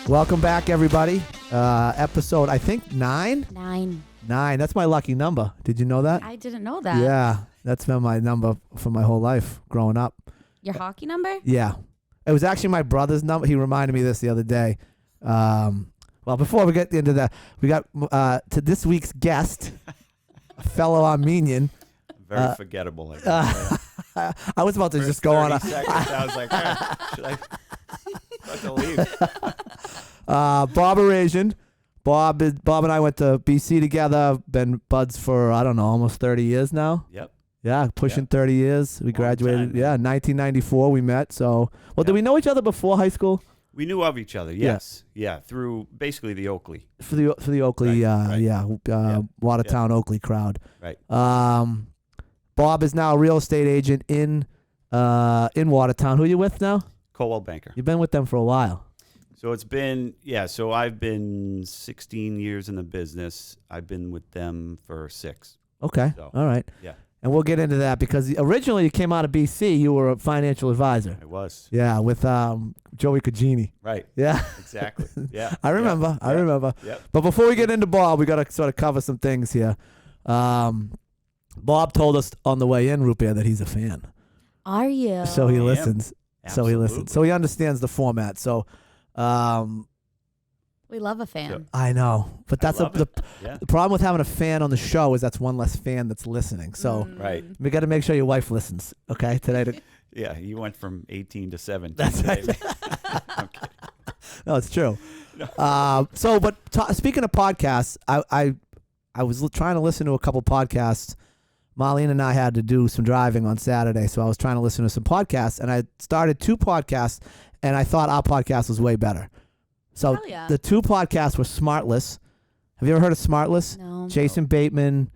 Welcome back, everybody. Episode, I think, 9? 9. 9. That's my lucky number. Did you know that? I didn't know that. Yeah, that's been my number for my whole life growing up. Your hockey number? Yeah. It was actually my brother's number. He reminded me of this the other day. Well, before we get into that, we got to this week's guest, a fellow Armenian. Very forgettable. I was about to For just go on. 30 seconds, I was like, should I about to leave? Bob Airasian. Bob and I went to BC together. Been buds for, I don't know, almost 30 years now. Yep. Yeah, pushing 30 years. We graduated. time, Yeah, 1994 we met. So, well, did we know each other before high school? We knew of each other. Yes. Yeah. Through basically the Oakley. For the Oakley, Right. Watertown Oakley crowd. Right. Bob is now a real estate agent in Watertown. Who are you with now? Coldwell Banker. You've been with them for a while. So it's been, so I've been 16 years in the business. I've been with them for 6. Okay. So, All right. Yeah. And we'll get into that because originally you came out of BC. You were a financial advisor. I was. Yeah, with Joey Cugini. Right. Yeah. Exactly. Yeah. I remember. Yeah. I remember. Yep. But before we get into Bob, we got to sort of cover some things here. Bob told us on the way in, Root Beer, that he's a fan. Are you? So he I am. listens. So he listens. So he understands the format. So We love a fan. Yep. I know. But that's love the it. Yeah. problem with having a fan on the show is that's one less fan that's listening. So Right. we got to make sure your wife listens, okay, today. Yeah. You went from 18 to 17. That's right. today. I'm kidding. No, it's true. Speaking of podcasts, I was trying to listen to a couple podcasts. Marlene and I had to do some driving on Saturday, so I was trying to listen to some podcasts, and I started 2 podcasts, and I thought our podcast was way better. So Hell yeah. the 2 podcasts were Smartless. Have you ever heard of Smartless? No. Jason Bateman,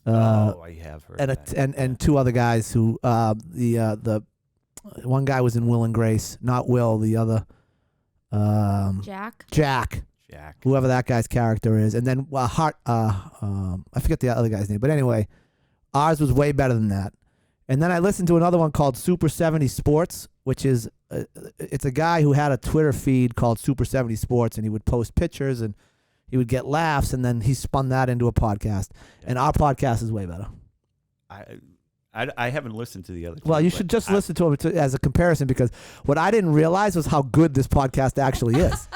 I have heard that. and 2 other guys who the one guy was in Will and Grace, not Will, the other Jack? Jack. Jack. Whoever that guy's character is, and then I forget the other guy's name, but anyway, ours was way better than that. And then I listened to another one called Super 70 Sports, which is it's a guy who had a Twitter feed called Super 70 Sports, and he would post pictures and he would get laughs, and then he spun that into a podcast. Yeah. And our podcast is way better. I haven't listened to the other two. Well, you but should just listen to it as a comparison, because what I didn't realize was how good this podcast actually is.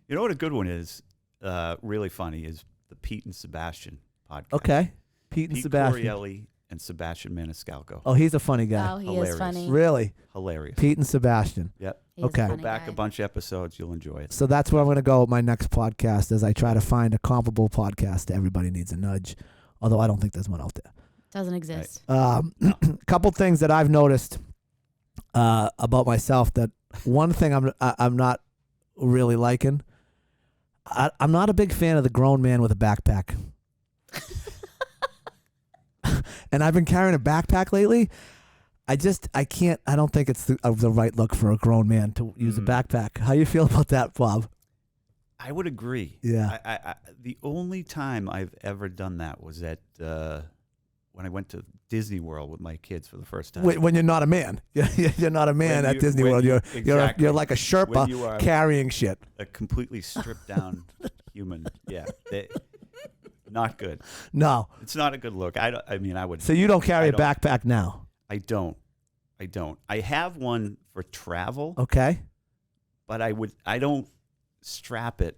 You know what a good one is? Really funny is the Pete and Sebastian podcast. Okay, Pete and Sebastian. Corielli and Sebastian Maniscalco. Oh, he's a funny guy. Oh, he Hilarious. is funny. Really, Hilarious. Pete and Sebastian. Yep. He's Okay. a Go funny back guy. a bunch of episodes. You'll enjoy it. So that's where I'm going to go with my next podcast, as I try to find a comparable podcast to Everybody Needs a Nudge, although I don't think there's one out there. Doesn't exist. A couple things that I've noticed about myself. That one thing I'm not really liking. I'm not a big fan of the grown man with a backpack. And I've been carrying a backpack lately. I can't. I don't think it's the right look for a grown man to use a backpack. How you feel about that, Bob? I would agree. Yeah. I the only time I've ever done that was at when I went to Disney World with my kids for the first time. When you're not a man, you're not a man at Disney World. You're like a Sherpa When you are carrying shit. a completely stripped down human. Yeah. Not good. No, It's not a good look. I mean, I would. so you don't carry I a don't. backpack now, I don't. I have one for travel, okay? but I don't strap it.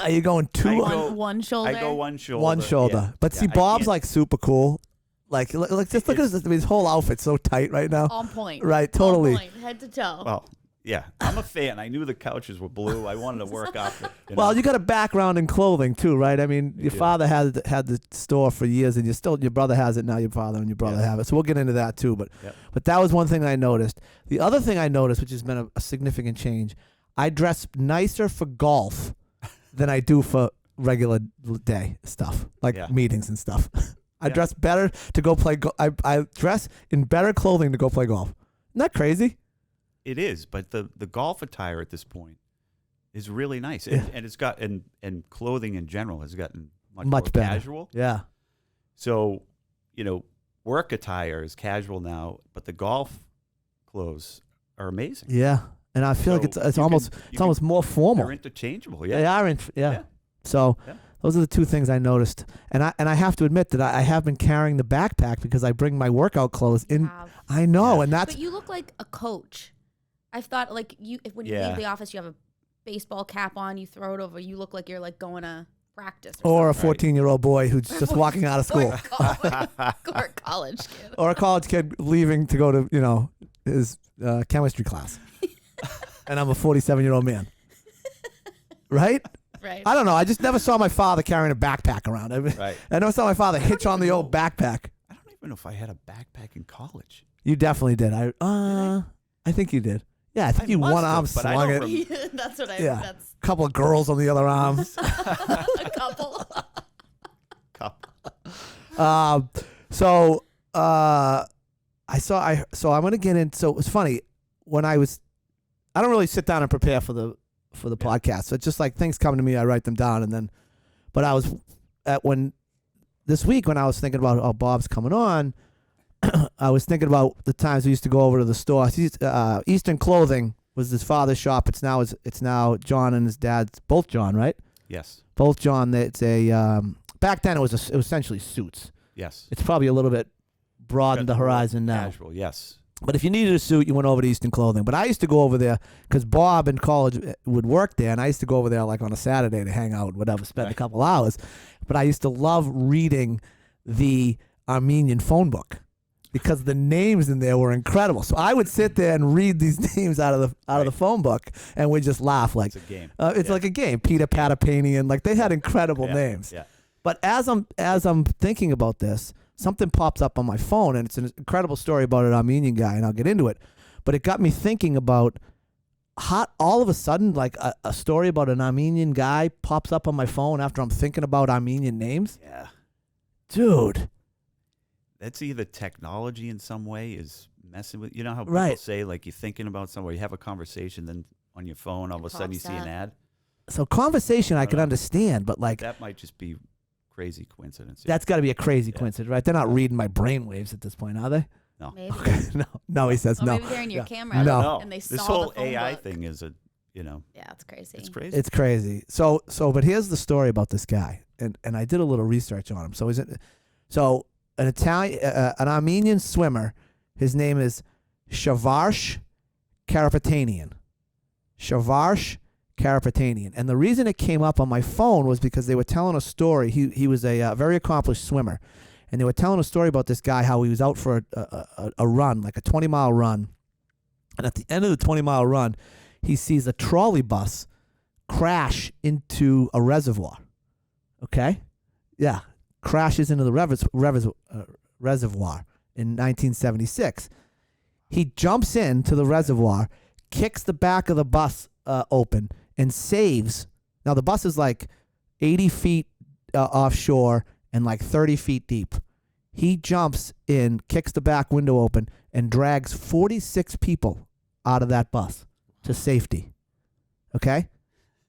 Are you going I on go- One shoulder? I go one shoulder. one shoulder? Yeah. But see, I Bob's can't- like super cool. Like just look at his whole outfit's so tight right now. On point. Right, totally. On point, head to toe. Well, yeah, I'm a fan. I knew the couches were blue. I wanted to work off it. Well, you got a background in clothing too, right? I mean, your father had the store for years, and your brother has it now. Your father and your brother have it, so we'll get into that too. But that was one thing I noticed. The other thing I noticed, which has been a significant change, I dress nicer for golf than I do for regular day stuff, like meetings and stuff. I dress better to go play golf. I dress in better clothing to go play golf. Isn't that crazy? It is, but the golf attire at this point is really nice, Yeah. and it's got and clothing in general has gotten much more better. casual. Yeah. So, work attire is casual now, but the golf clothes are amazing. Yeah. and I feel like it's almost more formal. They're interchangeable. Yeah. They are. Yeah. So those are the two things I noticed, and I have to admit that I have been carrying the backpack because I bring my workout clothes in. I know, and that's. But you look like a coach. I've thought like when you leave the office, you have a baseball cap on, you throw it over. You look like you're like going to practice. Or a 14-year-old boy who's just walking out of school. Or a college kid. Or a college kid leaving to go to his chemistry class. And I'm a 47-year-old man. Right? Right. I don't know. I just never saw my father carrying a backpack around. I never saw my father hitch on the old backpack. I don't even know if I had a backpack in college. You definitely did. I think you did. Yeah, I think you one arm slung it. That's what I. Yeah. That's A couple of girls on the other arm. a couple. So I'm gonna get in. So it was funny when I don't really sit down and prepare for the podcast. So it's just like things come to me, I write them down, and then. But I was this week when I was thinking about Bob's coming on. I was thinking about the times we used to go over to the store. Eastern Clothing was his father's shop. It's now John and his dad's, both John, right? Yes. Both John. It's a back then it was essentially suits. Yes. It's probably a little bit broadened the horizon now. Casual, yes. But if you needed a suit, you went over to Eastern Clothing. But I used to go over there because Bob in college would work there, and I used to go over there like on a Saturday to hang out, whatever, spend a couple hours. But I used to love reading the Armenian phone book, because the names in there were incredible. So I would sit there and read these names out of the phone book, and we'd just laugh like it's a game. It's like a game. Peter Patapanian, like they had incredible names. Yeah. But as I'm thinking about this, something pops up on my phone, and it's an incredible story about an Armenian guy, and I'll get into it. But it got me thinking about how all of a sudden, like a story about an Armenian guy pops up on my phone after I'm thinking about Armenian names. Yeah. Dude. That's either technology in some way is messing with, how people say like you're thinking about somewhere, you have a conversation, then on your phone all of a sudden you see an ad. So conversation I can understand, but like that might just be crazy coincidence. That's got to be a crazy coincidence, right? They're not reading my brainwaves at this point, are they? No. Maybe. Okay. No, he says or no. Maybe they're in your camera. No. And they saw this whole the phone AI book. thing is Yeah, it's crazy. It's crazy. It's crazy. So, but here's the story about this guy, and I did a little research on him. So an Italian, an Armenian swimmer. His name is Shavarsh Karapetanian. Shavarsh Karapetanian. And the reason it came up on my phone was because they were telling a story. He was a very accomplished swimmer, and they were telling a story about this guy, how he was out for a run, like a 20-mile run, and at the end of the 20-mile run, he sees a trolley bus crash into a reservoir. Okay? Yeah. Crashes into the reservoir in 1976. He jumps into the reservoir, kicks the back of the bus open, and saves. Now, the bus is like 80 feet offshore and like 30 feet deep. He jumps in, kicks the back window open, and drags 46 people out of that bus to safety. Okay?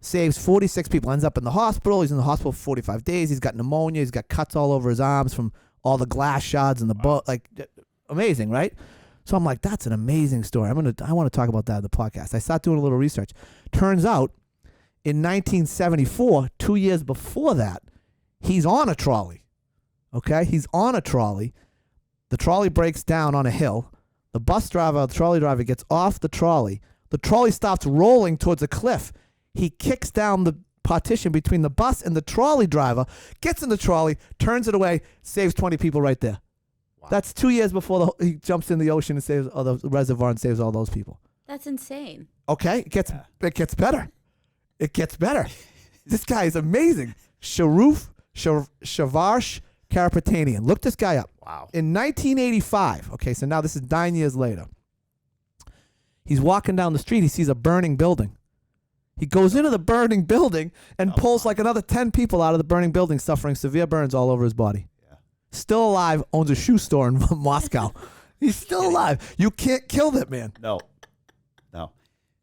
Saves 46 people. Ends up in the hospital. He's in the hospital for 45 days. He's got pneumonia. He's got cuts all over his arms from all the glass shards in the boat. Like, amazing, right? So I'm like, that's an amazing story. I want to talk about that in the podcast. I started doing a little research. Turns out, in 1974, 2 years before that, he's on a trolley. Okay? He's on a trolley. The trolley breaks down on a hill. The trolley driver gets off the trolley. The trolley stops rolling towards a cliff. He kicks down the partition between the bus and the trolley driver, gets in the trolley, turns it away, saves 20 people right there. Wow. That's 2 years before he jumps in the ocean and saves the reservoir and saves all those people. That's insane. Okay, it gets better. It gets better. This guy is amazing. Shavarsh Karapetanian. Look this guy up. Wow. In 1985, okay, so now this is 9 years later. He's walking down the street. He sees a burning building. He goes into the burning building and pulls like another 10 people out of the burning building, suffering severe burns all over his body. Yeah. Still alive, owns a shoe store in Moscow. He's still alive. You can't kill that man. No.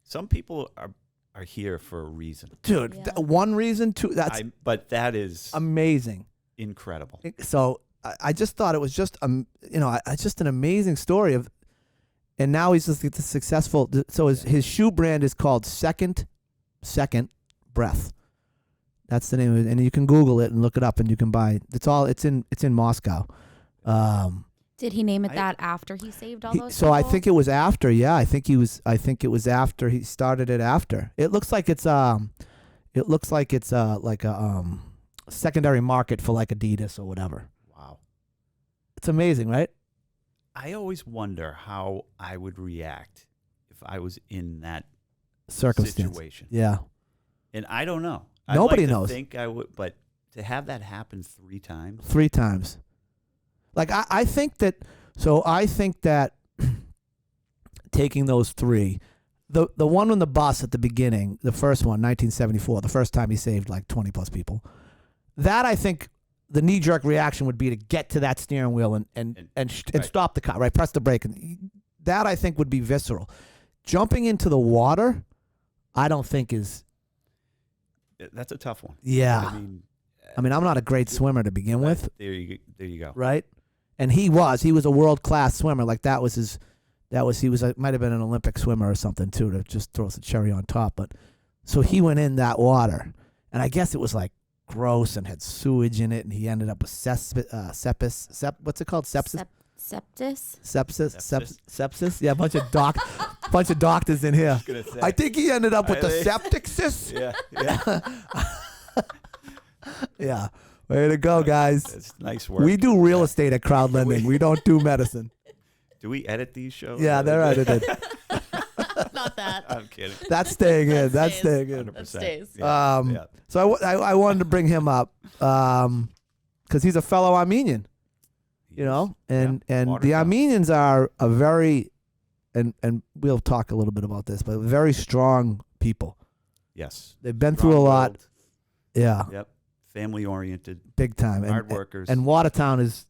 Some people are here for a reason. Dude, one reason, two. But that is amazing. Incredible. So I just thought it was just just an amazing story of, and now he's just successful. So his shoe brand is called Second Breath. That's the name of it, and you can Google it and look it up, and you can buy. It's in Moscow. Did he name it that after he saved all those? So people? I think it was after. Yeah, I think it was after he started it. After it looks like it's like a secondary market for like Adidas or whatever. Wow, it's amazing, right? I always wonder how I would react if I was in that circumstance situation. Yeah, and I don't know. Nobody I'd like knows. to think I would, but to have that happen 3 times. 3 times. Like I think that. So I think that taking those 3, the one on the bus at the beginning, the first one, 1974, the first time he saved like 20 plus people. That I think the knee jerk reaction would be to get to that steering wheel and right. stop the car, right? Press the brake, and that I think would be visceral. Jumping into the water, I don't think is. That's a tough one. Yeah. I mean, I'm not a great swimmer to begin with. There you go. Right? And he was a world-class swimmer. Like he might have been an Olympic swimmer or something too, to just throw the cherry on top. But so he went in that water, and I guess it was like gross and had sewage in it, and he ended up with what's it called? Sepsis? Sepsis? Yeah, a bunch of doctors in here. I think he ended up with the septic cyst. Yeah. Yeah. Way to go, guys. It's nice work. We do real estate at Crowd Lending. We don't do medicine. Do we edit these shows? Yeah, they're edited. Not that. I'm kidding. That's staying in. That's staying in. 100%. That stays. Yeah. So I wanted to bring him up because he's a fellow Armenian, you know, and the Armenians are a very, and we'll talk a little bit about this, but very strong people. Yes. They've been through a lot. Yeah. Yep. Family oriented. Big time. Hard workers. And Watertown is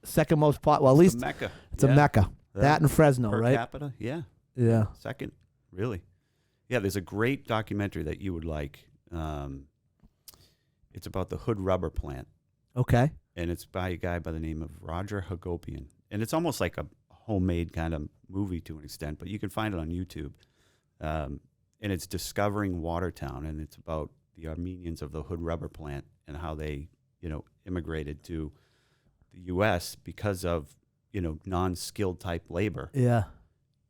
second most well, at least it's a mecca. It's a mecca. That and Fresno, per right? capita, yeah. Yeah. Second, really. Yeah, there's a great documentary that you would like. It's about the Hood Rubber Plant. Okay. And it's by a guy by the name of Roger Hagopian. And it's almost like a homemade kind of movie to an extent, but you can find it on YouTube. And it's Discovering Watertown, and it's about the Armenians of the Hood Rubber Plant and how they, immigrated to the U.S. because of, non-skilled type labor. Yeah.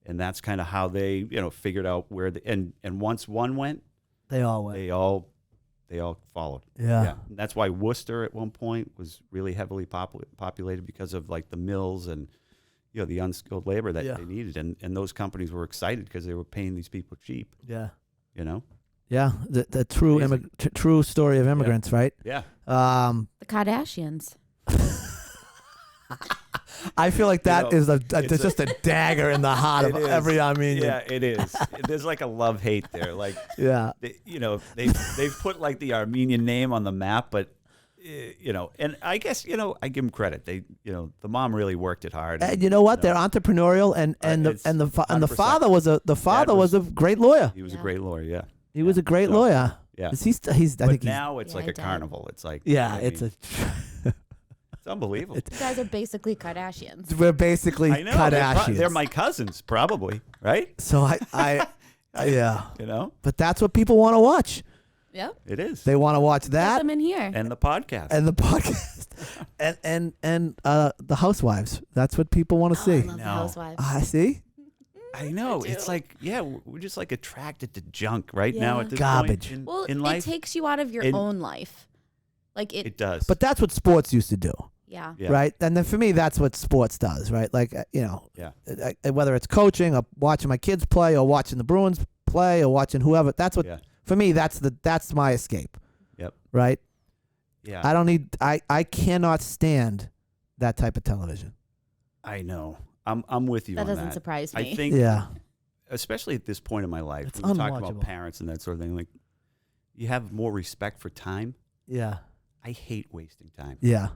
And that's kind of how they, figured out where and once one went, they all went. They all followed. Yeah. And that's why Worcester at one point was really heavily populated because of like the mills and the unskilled labor that they needed, and those companies were excited because they were paying these people cheap. Yeah. Yeah, the true story of immigrants, right? Yeah. The Kardashians. I feel like that is just a dagger in the heart of every Armenian. Yeah, it is. There's like a love-hate there. Like, they've put like the Armenian name on the map, but and I guess I give them credit. They the mom really worked it hard. And you know what? They're entrepreneurial, and the father was a great lawyer. He was a great lawyer. Yeah. He was a great lawyer. Yeah. I think now it's like a carnival. It's like it's unbelievable. You guys are basically Kardashians. We're basically Kardashians. They're my cousins, probably, right? So I yeah. But that's what people want to watch. Yep. It is. They want to watch that. Put them in here. And the podcast. and the housewives. That's what people want to see. I love the housewives. I see. I know. It's like, we're just like attracted to junk right now at this garbage point in life. It takes you out of your own life. Like it does. But that's what sports used to do. Yeah. Right? And then for me, that's what sports does, right? Like, whether it's coaching or watching my kids play or watching the Bruins play or watching whoever, that's what, for me, that's my escape. Yep. Right? Yeah. I cannot stand that type of television. I know. I'm with you on that. That doesn't surprise me. I think, especially at this point in my life, it's when you talk unwatchable. about parents and that sort of thing, like, you have more respect for time. Yeah. I hate wasting time. Yeah.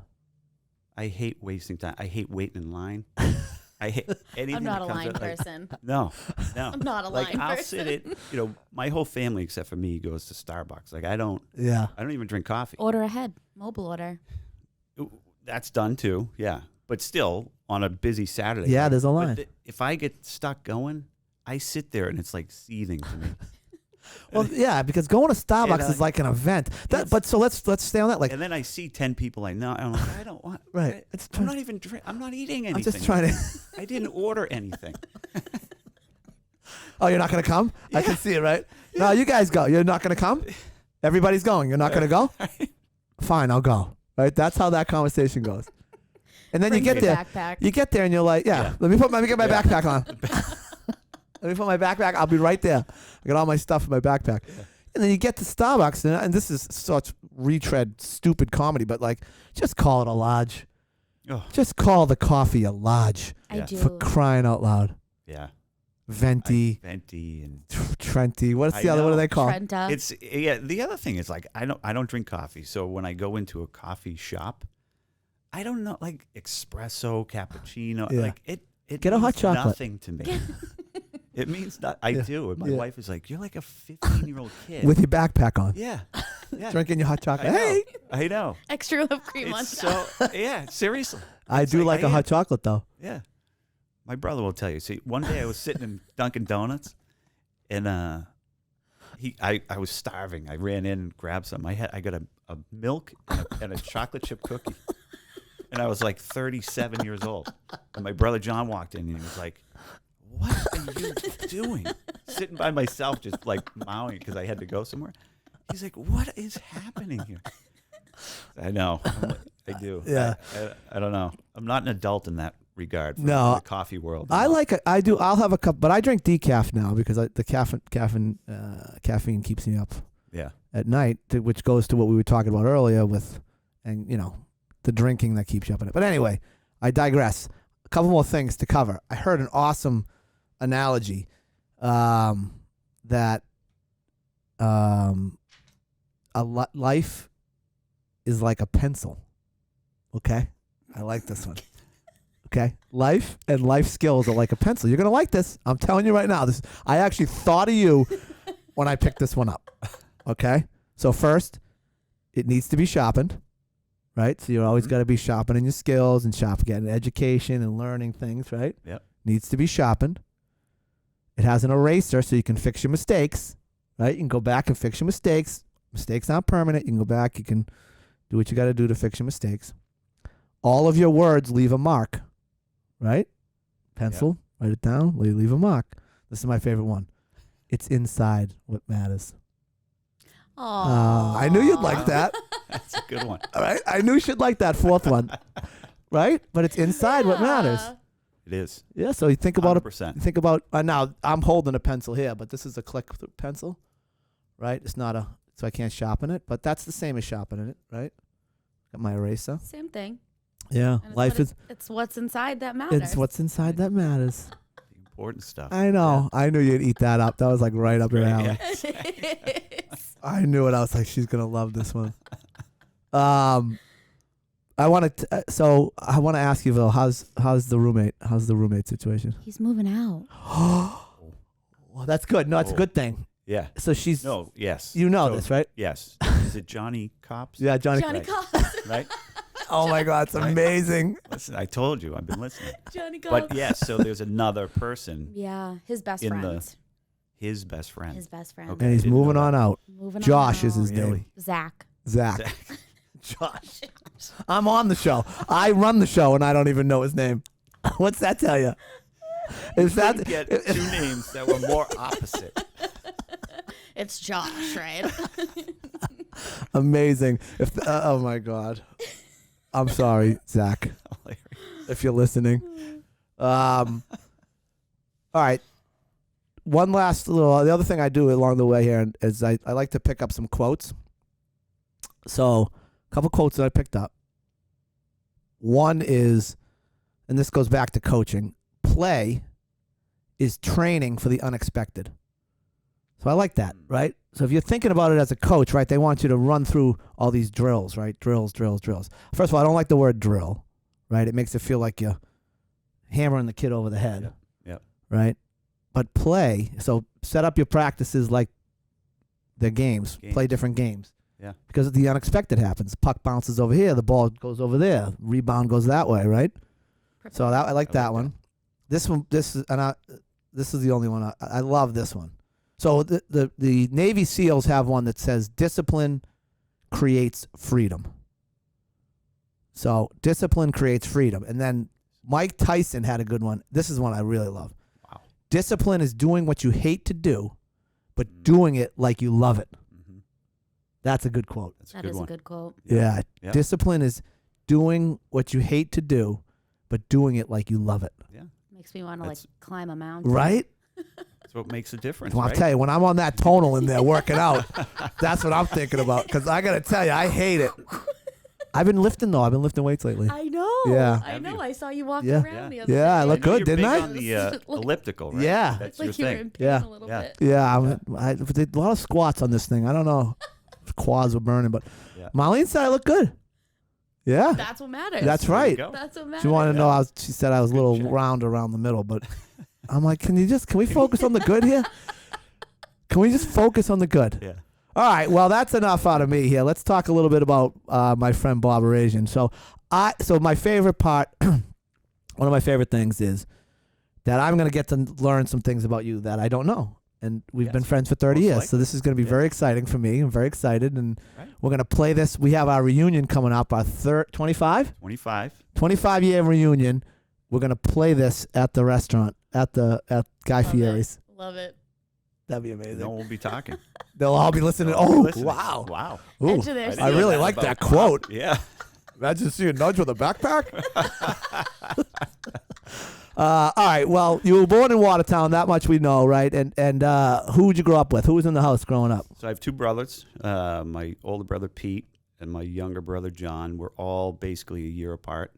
I hate wasting time. I hate waiting in line. I hate anything. I'm not that a comes line out, person. No. I'm not a line person. I'll sit at, my whole family except for me goes to Starbucks. Like I don't even drink coffee. Order ahead. Mobile order. That's done too. Yeah. But still, on a busy Saturday. Yeah, like, there's a line. If I get stuck going, I sit there and it's like seething to me. Well, yeah, because going to Starbucks is like an event. But so let's stay on that. Like, and then I see 10 people I know. I'm like, I don't want. Right. I'm not even. I'm not eating anything. I'm just trying to. I didn't order anything. Oh, you're not going to come? Yeah. I can see it, right? Yeah. No, you guys go. You're not going to come? Everybody's going. You're not going to go? Fine, I'll go. Right? That's how that conversation goes. And then Bring you get your there. backpack. You get there and you're like, let me get my backpack on. Let me put my backpack. I'll be right there. I got all my stuff in my backpack. Yeah. And then you get to Starbucks, and this is such retread, stupid comedy, but like, just call it a large. Oh. Just call the coffee a large. I do. For crying out loud. Yeah. Venti. Venti and Trenti. What's the other? What do they call? Trenta. It's the other thing is like I don't drink coffee, so when I go into a coffee shop, I don't know like espresso, cappuccino, like it get a hot chocolate. Nothing to me. It means that I do. And my wife is like, you're like a 15-year-old kid with your backpack on. Yeah. Drinking your hot chocolate. I know. Extra whipped cream on top. So seriously. I do like a hot chocolate though. Yeah. My brother will tell you. See, one day I was sitting in Dunkin' Donuts, and I was starving. I ran in and grabbed some. I got a milk and a chocolate chip cookie, and I was like 37 years old. And my brother John walked in, and he was like, "What are you doing?" Sitting by myself, just like mowing because I had to go somewhere. He's like, "What is happening here?" I know. I do. Yeah. I don't know. I'm not an adult in that regard. For no, the coffee world. I do. I'll have a cup, but I drink decaf now because the caffeine keeps me up. Yeah. At night, which goes to what we were talking about earlier with, and the drinking that keeps you up in it. But anyway, I digress. A couple more things to cover. I heard an awesome analogy that life is like a pencil. Okay, I like this one. Okay, life and life skills are like a pencil. You're gonna like this. I'm telling you right now. I actually thought of you when I picked this one up. Okay, so first, it needs to be sharpened, right? So you're always got to be sharpening your skills and getting education and learning things, right? Yep. Needs to be sharpened. It has an eraser so you can fix your mistakes, right? You can go back and fix your mistakes. Mistakes aren't permanent. You can go back. You can do what you got to do to fix your mistakes. All of your words leave a mark, right? Pencil, write it down, leave a mark. This is my favorite one. It's inside what matters. Aww. I knew you'd like that. That's a good one. All right, I knew she'd like that fourth one, right? But it's inside what matters. It is. Yeah, so you think about 100%. it. Think about now. I'm holding a pencil here, but this is a click pencil, right? It's not so I can't sharpen it, but that's the same as sharpening it, right? Got my eraser. Same thing. Yeah, and life is. It's what's inside that matters. It's what's inside that matters. The important stuff. I know. Yeah. I knew you'd eat that up. That was like right up your alley. Yeah. I knew it. I was like, she's gonna love this one. I want to. So I want to ask you, Phil. How's the roommate? How's the roommate situation? He's moving out. Well, that's good. No, it's a good thing. Yeah. So she's. No. Yes. You know this, right? Yes. Is it Johnny Cops? Yeah, Johnny Cops. Right. Oh my God, it's amazing. Listen, I told you, I've been listening. Johnny Cops. But yes, so there's another person. Yeah, his best friend. His best friend. His best friend. Okay, and he's moving on out. Josh is his Really? name. Zach. Josh. I'm on the show. I run the show, and I don't even know his name. What's that tell you? Is that get two names that were more opposite? It's Josh, right? Amazing. Oh my God. I'm sorry, Zach, if you're listening. All right. One last little. The other thing I do along the way here is I like to pick up some quotes. So, a couple quotes that I picked up. One is, and this goes back to coaching, play is training for the unexpected. So I like that, right? So if you're thinking about it as a coach, right, they want you to run through all these drills, right? Drills. First of all, I don't like the word drill, right? It makes it feel like you're hammering the kid over the head, right? But play, so set up your practices like they're games. Play different games. Yeah. Because the unexpected happens. Puck bounces over here, the ball goes over there, rebound goes that way, right? So I like that one. This is the only one I love. This one. So the Navy SEALs have one that says discipline creates freedom. So discipline creates freedom, and then Mike Tyson had a good one. This is one I really love. Wow. Discipline is doing what you hate to do, but doing it like you love it. Mm-hmm. That's a good quote. That is a good quote. Yeah. Discipline is doing what you hate to do, but doing it like you love it. Yeah. Makes me want to climb a mountain. Right? That's what makes a difference. Well, right? I'll tell you, when I'm on that tonal in there working out, that's what I'm thinking about. Because I got to tell you, I hate it. I've been lifting, though. I've been lifting weights lately. I know. Yeah. I know. I saw you walking Yeah. around the other day. Yeah, I look know good, you're didn't big I? on the elliptical, right? Yeah. That's Like your you were in thing. pain Yeah. a little Yeah. bit. Yeah, I did a lot of squats on this thing. I don't know if quads were burning, but Marlene said I look good. Yeah. That's what matters. That's There you right. go. That's what matters. She wanted to know. She said I was a little check. round around the middle, but I'm like, can we focus on the good here? Can we just focus on the good? Yeah. All right. Well, that's enough out of me here. Let's talk a little bit about my friend Bob Airasian. So my favorite part, one of my favorite things is that I'm going to get to learn some things about you that I don't know. And we've been friends for 30 Most years. likely. So this is going to be very exciting for me. I'm very excited. And we're going to play this. We have our reunion coming up, our 25 year reunion. We're going to play this at the restaurant, at Guy Fieri's. Love it. That'd be amazing. No one will be talking. They'll all be listening. They'll all be Oh, listening. wow. Wow. Ooh, Edge of their I seat. really That like about that Bob. quote. Yeah. Imagine seeing a nudge with a backpack. All right. Well, you were born in Watertown. That much we know, right? And who would you grow up with? Who was in the house growing up? So I have two brothers. My older brother Pete and my younger brother John. We're all basically a year apart,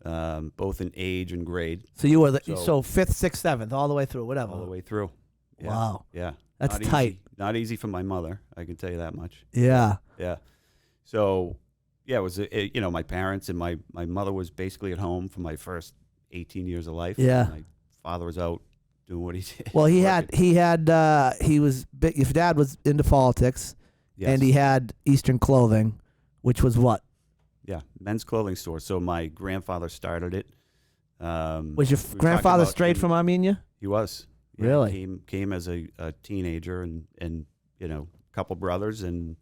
both in age and grade. So you were so 5th, 6th, 7th, all the way through, whatever. All the way through. Yeah. Wow. Yeah. That's Not tight. Easy. Not easy for my mother. I can tell you that much. Yeah. Yeah. So, yeah, it was, my parents and my mother was basically at home for my first 18 years of life. Yeah. My father was out doing what he did. Well, he working. was big. Your dad was into politics, Yes. and he had Eastern Clothing, which was what? Yeah, men's clothing store. So my grandfather started it. Was your we were grandfather talking straight about from Armenia? He was. Yeah, Really? He came as a teenager and a couple brothers, and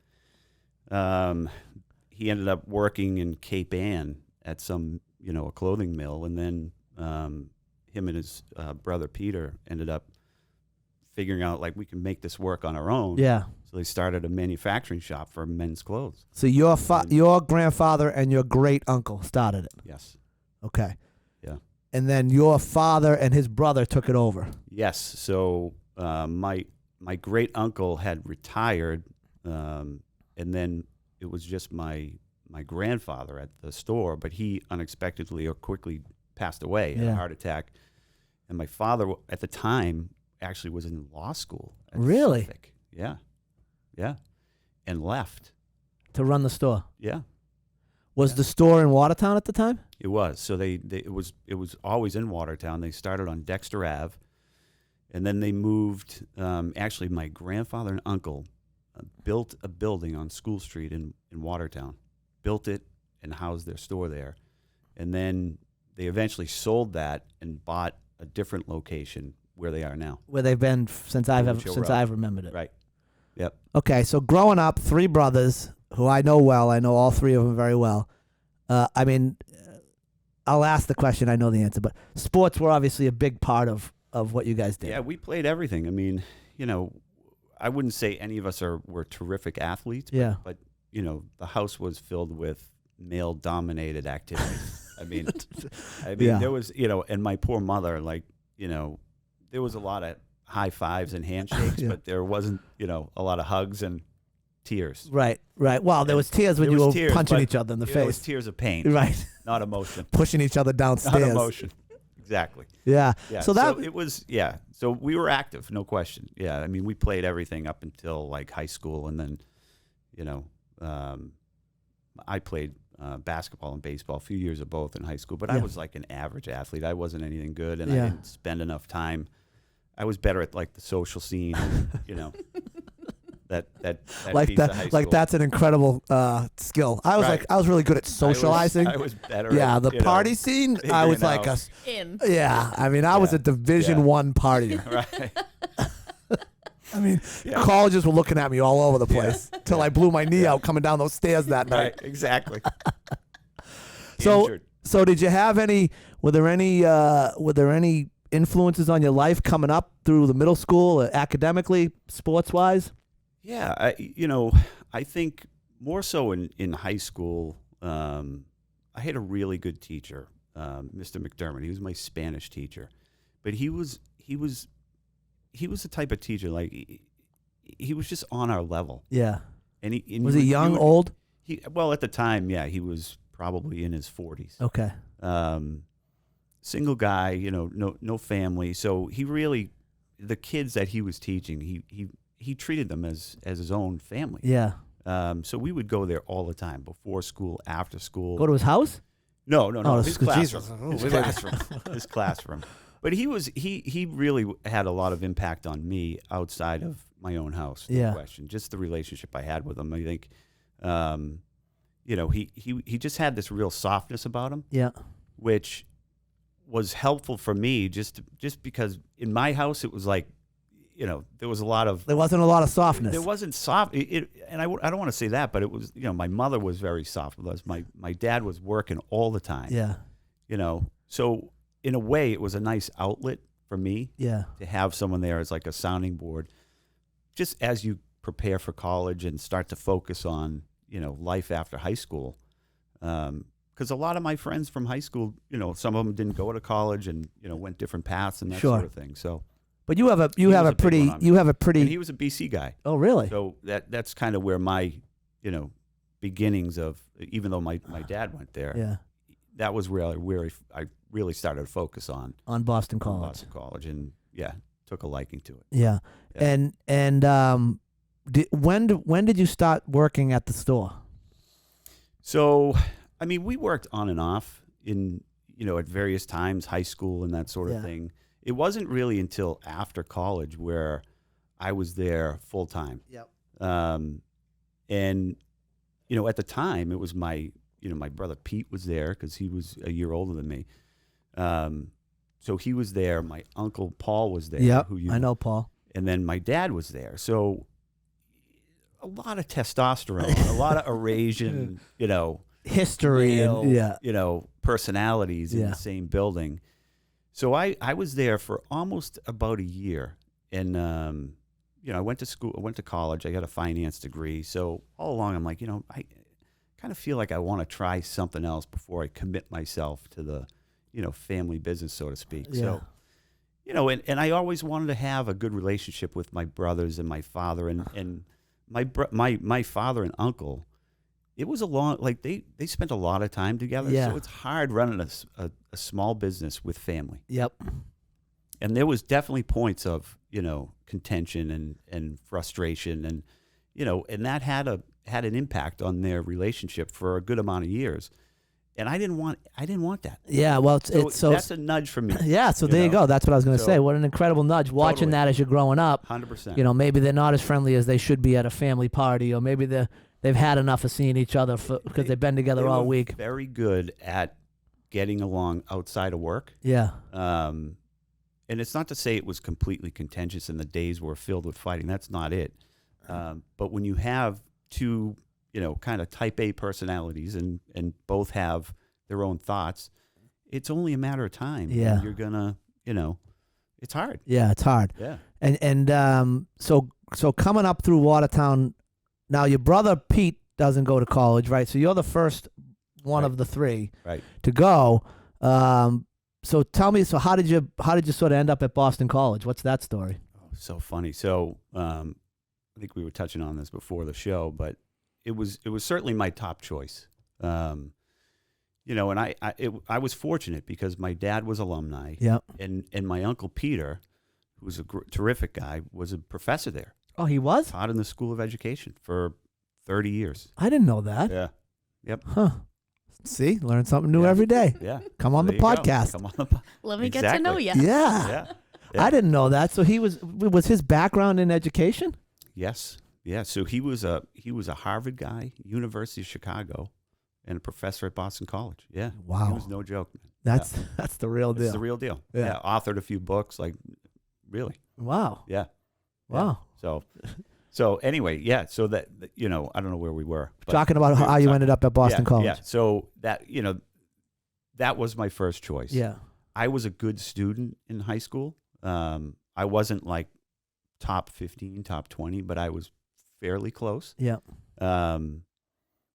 he ended up working in Cape Ann at some, a clothing mill, and then him and his brother Peter ended up figuring out, like, we can make this work on our own. Yeah. So they started a manufacturing shop for men's clothes. So your grandfather and your great uncle started it. Yes. Okay. Yeah. And then your father and his brother took it over. Yes. So my great uncle had retired, and then it was just my grandfather at the store, but he unexpectedly or quickly passed away in a heart attack. And my father at the time actually was in law school. At Really? Suffolk. Yeah. Yeah. And left. To run the store. Yeah. Was the store in Watertown at the time? It was. So it was always in Watertown. They started on Dexter Ave, and then they moved. Actually, my grandfather and uncle built a building on School Street in Watertown, built it and housed their store there, and then they eventually sold that and bought a different location where they are now. Where they've been since I've Road. remembered it. Right. Yep. Okay, so growing up, 3 brothers who I know well. I know all 3 of them very well. I'll ask the question. I know the answer, but sports were obviously a big part of what you guys did. Yeah, we played everything. I mean, I wouldn't say any of us were terrific athletes. But the house was filled with male-dominated activities. I mean, Yeah. there was, and my poor mother, there was a lot of high fives and handshakes, Yeah. but there wasn't, a lot of hugs and tears. Right. Well, there was tears when There you was were tears, punching but each other in the It was face. tears of pain, Right. not emotion. Pushing each other downstairs. Not emotion. Exactly. Yeah. Yeah. So that it was, yeah. So we were active, no question. Yeah. I mean, we played everything up until high school, and then, I played basketball and baseball, a few years of both in high school, but I was like an average athlete. I wasn't anything good, and I didn't spend enough time. I was better at the social scene, that like piece of high like school. that's an incredible skill. I was Right. I was really good at socializing. I was better. Yeah, at, the party scene. I was like out. yeah. I mean, I was a Division I partier. Right. I mean, colleges were looking at me all over the place till I blew my knee out coming down those stairs that night. Right. Exactly. So, Injured. so did you have any? Were there any influences on your life coming up through the middle school, academically, sports wise? Yeah, I think more so in high school. I had a really good teacher, Mr. McDermott. He was my Spanish teacher, but he was the type of teacher like he was just on our level. Yeah. And was he young, old? Well, at the time, yeah, he was probably in his 40s. Okay. Single guy, no family. So he really, the kids that he was teaching, he treated them as his own family. Yeah. So we would go there all the time, before school, after school. Go to his house? No. Oh, His classroom. Jesus. His classroom. His classroom. But he really had a lot of impact on me outside of my own house. No question. Just the relationship I had with him. I think, he just had this real softness about him. Yeah. Which was helpful for me just because in my house it was like, there wasn't a lot of softness. There wasn't soft. And I don't want to say that, but it was, my mother was very soft with us. My dad was working all the time. Yeah. So in a way it was a nice outlet for me. Yeah. To have someone there as like a sounding board, just as you prepare for college and start to focus on, life after high school. Because a lot of my friends from high school, some of them didn't go to college and, went different paths and that sort of thing. So. But you have a pretty. And he was a BC guy. Oh, really? So that's kind of where my, beginnings of, even though my dad went there. Yeah. That was where I really started to focus on Boston College. Boston College, and took a liking to it. Yeah. When did you start working at the store? So, I mean, we worked on and off in at various times, high school and that sort of thing. It wasn't really until after college where I was there full time. Yep. And at the time it was my brother Pete was there because he was a year older than me. So he was there. My uncle Paul was there. Yeah, I know Paul. And then my dad was there. So a lot of testosterone, a lot of Airasian, history, male, and personalities in the same building. So I was there for almost about a year, and I went to school, I went to college, I got a finance degree. So all along I'm like, I kind of feel like I want to try something else before I commit myself to the, family business, so to speak. Yeah. So, and I always wanted to have a good relationship with my brothers and my father, and my father and uncle. It was they spent a lot of time together. Yeah. So it's hard running a small business with family. Yep. And there was definitely points of, contention and frustration and, and that had an impact on their relationship for a good amount of years. And I didn't want that. Yeah, well, so that's a nudge for me. Yeah, so there you go. That's what I was going to say. What an incredible nudge. Watching that as you're growing up. 100%. Maybe they're not as friendly as they should be at a family party, or maybe they've had enough of seeing each other because they've been together all week. Very good at getting along outside of work. Yeah. And it's not to say it was completely contentious and the days were filled with fighting. That's not it. But when you have two, kind of type A personalities and both have their own thoughts, it's only a matter of time. Yeah. And you're going to, it's hard. Yeah, it's hard. Yeah. And so coming up through Watertown, now your brother Pete doesn't go to college, right? So you're the first one of the three to go. So tell me, how did you sort of end up at Boston College? What's that story? Oh, so funny. So I think we were touching on this before the show, but it was certainly my top choice. And I was fortunate because my dad was alumni. Yeah. And my uncle Peter, who was a terrific guy, was a professor there. Oh, he was? Taught in the School of Education for 30 years. I didn't know that. Yeah. Yep. Huh. See, learn something new every day. Yeah. Come on the podcast. Come on the podcast. Let me get to know you. Yeah. I didn't know that. So was his background in education? Yes. Yeah. So he was a Harvard guy, University of Chicago, and a professor at Boston College. Yeah. Wow. He was no joke, man. That's the real deal. It's the real deal. Yeah. Authored a few books, like really. Wow. Yeah. Wow. Yeah. So anyway, yeah. So that, I don't know where we were. Talking about how you ended up at Boston College. Yeah. So that, that was my first choice. Yeah. I was a good student in high school. I wasn't like top 15, top 20, but I was fairly close. Yeah.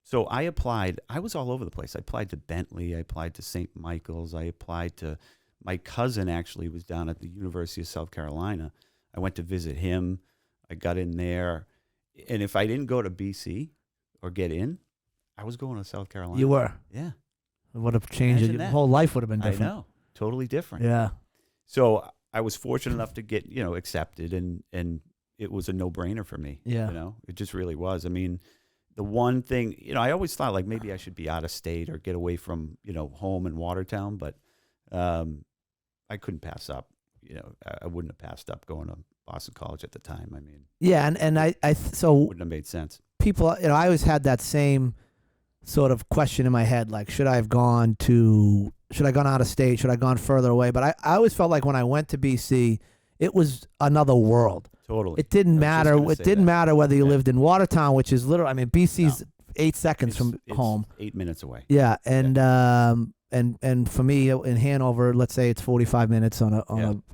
So I applied. I was all over the place. I applied to Bentley. I applied to St. Michael's. I applied to, my cousin actually was down at the University of South Carolina. I went to visit him. I got in there. And if I didn't go to BC or get in, I was going to South Carolina. You were? Yeah. It would have changed. Your whole life would have been different. I know. Totally different. Yeah. So I was fortunate enough to get, accepted, and it was a no-brainer for me. Yeah. It just really was. I mean, the one thing, I always thought like maybe I should be out of state or get away from, home in Watertown, but I couldn't pass up. I wouldn't have passed up going to Boston College at the time. I mean, yeah, and so wouldn't have made sense. People, I always had that same sort of question in my head, like, should I have gone out of state? Should I have gone further away? But I always felt like when I went to BC, it was another world. Totally. It didn't matter. It didn't matter whether you lived in Watertown, which is literally, BC's 8 seconds from home. 8 minutes away. Yeah, and and for me in Hanover, let's say it's 45 minutes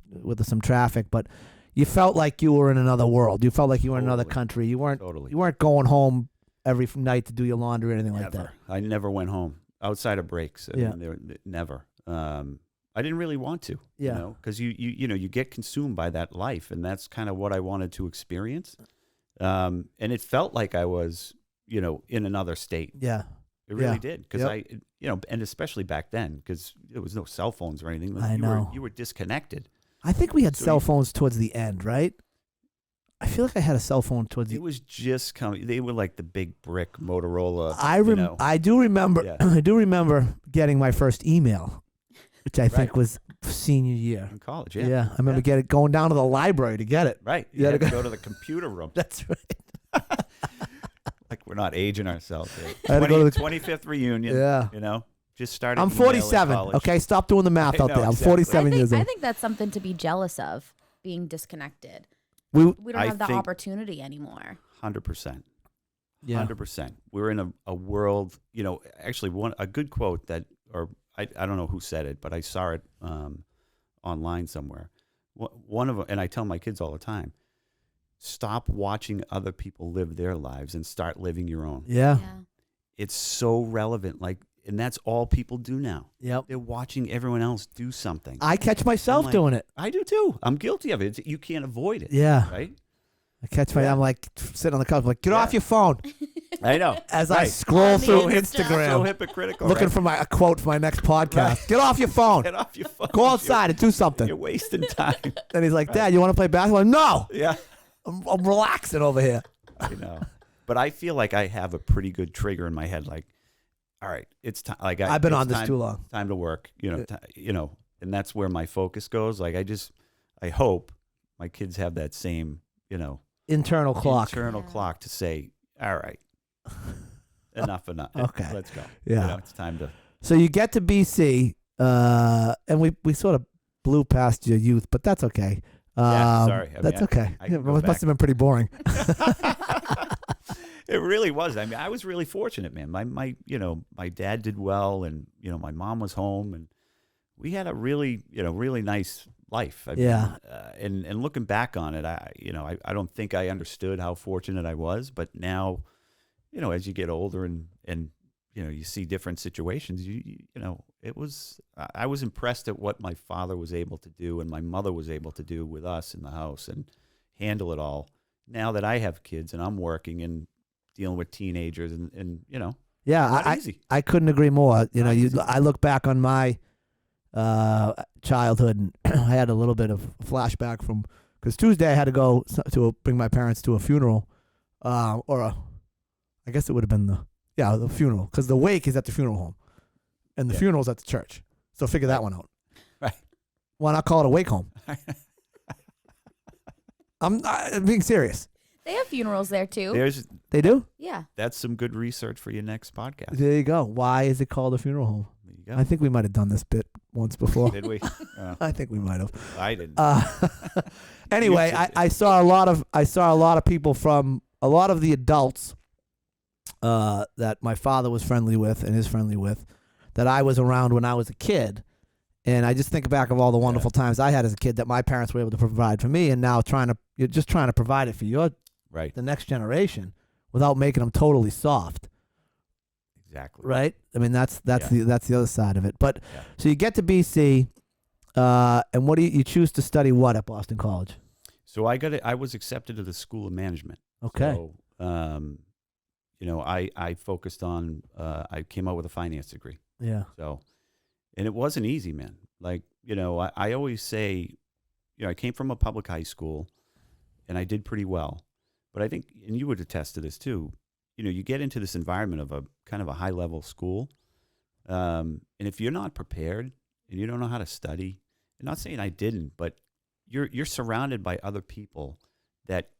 with some traffic, but you felt like you were in another world. You felt like you were in another country. You weren't going home every night to do your laundry or anything like that. I never went home outside of breaks. Never. I didn't really want to, because you get consumed by that life, and that's kind of what I wanted to experience. And it felt like I was, in another state. Yeah. It really did, because and especially back then, because there was no cell phones or anything. I know. You were disconnected. I think we had cell phones towards the end, right? I feel like I had a cell phone towards the end. It was just coming. They were like the big brick Motorola. I do remember. Yeah. I do remember getting my first email, which I think was senior year in college. Yeah. Yeah, I remember going down to the library to get it. Right. You had to go to the computer room. That's right. Like we're not aging ourselves. I had to go to the 25th reunion. Yeah. Just started. I'm 47. Okay, stop doing the math out there. I'm 47 years old. I think that's something to be jealous of, being disconnected. We don't have the opportunity anymore. 100%. Yeah. 100%. We're in a world, actually a good quote that, or I don't know who said it, but I saw it online somewhere. One of them, and I tell my kids all the time, stop watching other people live their lives and start living your own. Yeah. It's so relevant. And that's all people do now. Yep. They're watching everyone else do something. I catch myself doing it. I do too. I'm guilty of it. You can't avoid it. Yeah. Right? I catch I'm like sitting on the couch, like, get off your phone. I know. As I scroll through Instagram. So hypocritical. Looking for a quote for my next podcast. Right. Get off your phone. Get off your phone. Go outside and do something. You're wasting time. And he's like, Dad, you want to play basketball? No. Yeah. I'm relaxing over here. I know. But I feel like I have a pretty good trigger in my head, like, all right, it's time. Like I've been on this too long. Time to work, and that's where my focus goes. Like I hope my kids have that same, internal clock to say, all right, enough. Okay, let's go. Yeah, it's time to. So you get to BC, and we sort of blew past your youth, but that's okay. Sorry, that's okay. It must have been pretty boring. It really was. I mean, I was really fortunate, man. My dad did well, and my mom was home, and we had a really, really nice life. I mean, and looking back on it, I don't think I understood how fortunate I was, but now, as you get older and you see different situations, I was impressed at what my father was able to do and my mother was able to do with us in the house and handle it all. Now that I have kids and I'm working and dealing with teenagers and not easy. I couldn't agree more. I look back on my childhood and I had a little bit of flashback because Tuesday I had to go to bring my parents to a funeral, I guess it would have been the funeral, because the wake is at the funeral home and the funeral's at the church. So figure that one out. Right. Why not call it a wake home? I'm being serious. They have funerals there too. They do? Yeah. That's some good research for your next podcast. There you go. Why is it called a funeral home? There you go. I think we might have done this bit once before. Did we? I think we might have. I didn't. Anyway, I saw a lot of people from a lot of the adults that my father was friendly with and is friendly with, that I was around when I was a kid. And I just think back of all the wonderful times I had as a kid that my parents were able to provide for me, and now you're just trying to provide it for the next generation without making them totally soft. Exactly. Right? I mean, that's the other side of it. But so you get to BC, and what do you choose to study what at Boston College? So I was accepted to the School of Management. Okay. So, I focused on, I came out with a finance degree. Yeah. So, and it wasn't easy, man. Like, I always say, I came from a public high school and I did pretty well. But I think, and you would attest to this too, you get into this environment of a kind of a high level school. And if you're not prepared and you don't know how to study, I'm not saying I didn't, but you're surrounded by other people that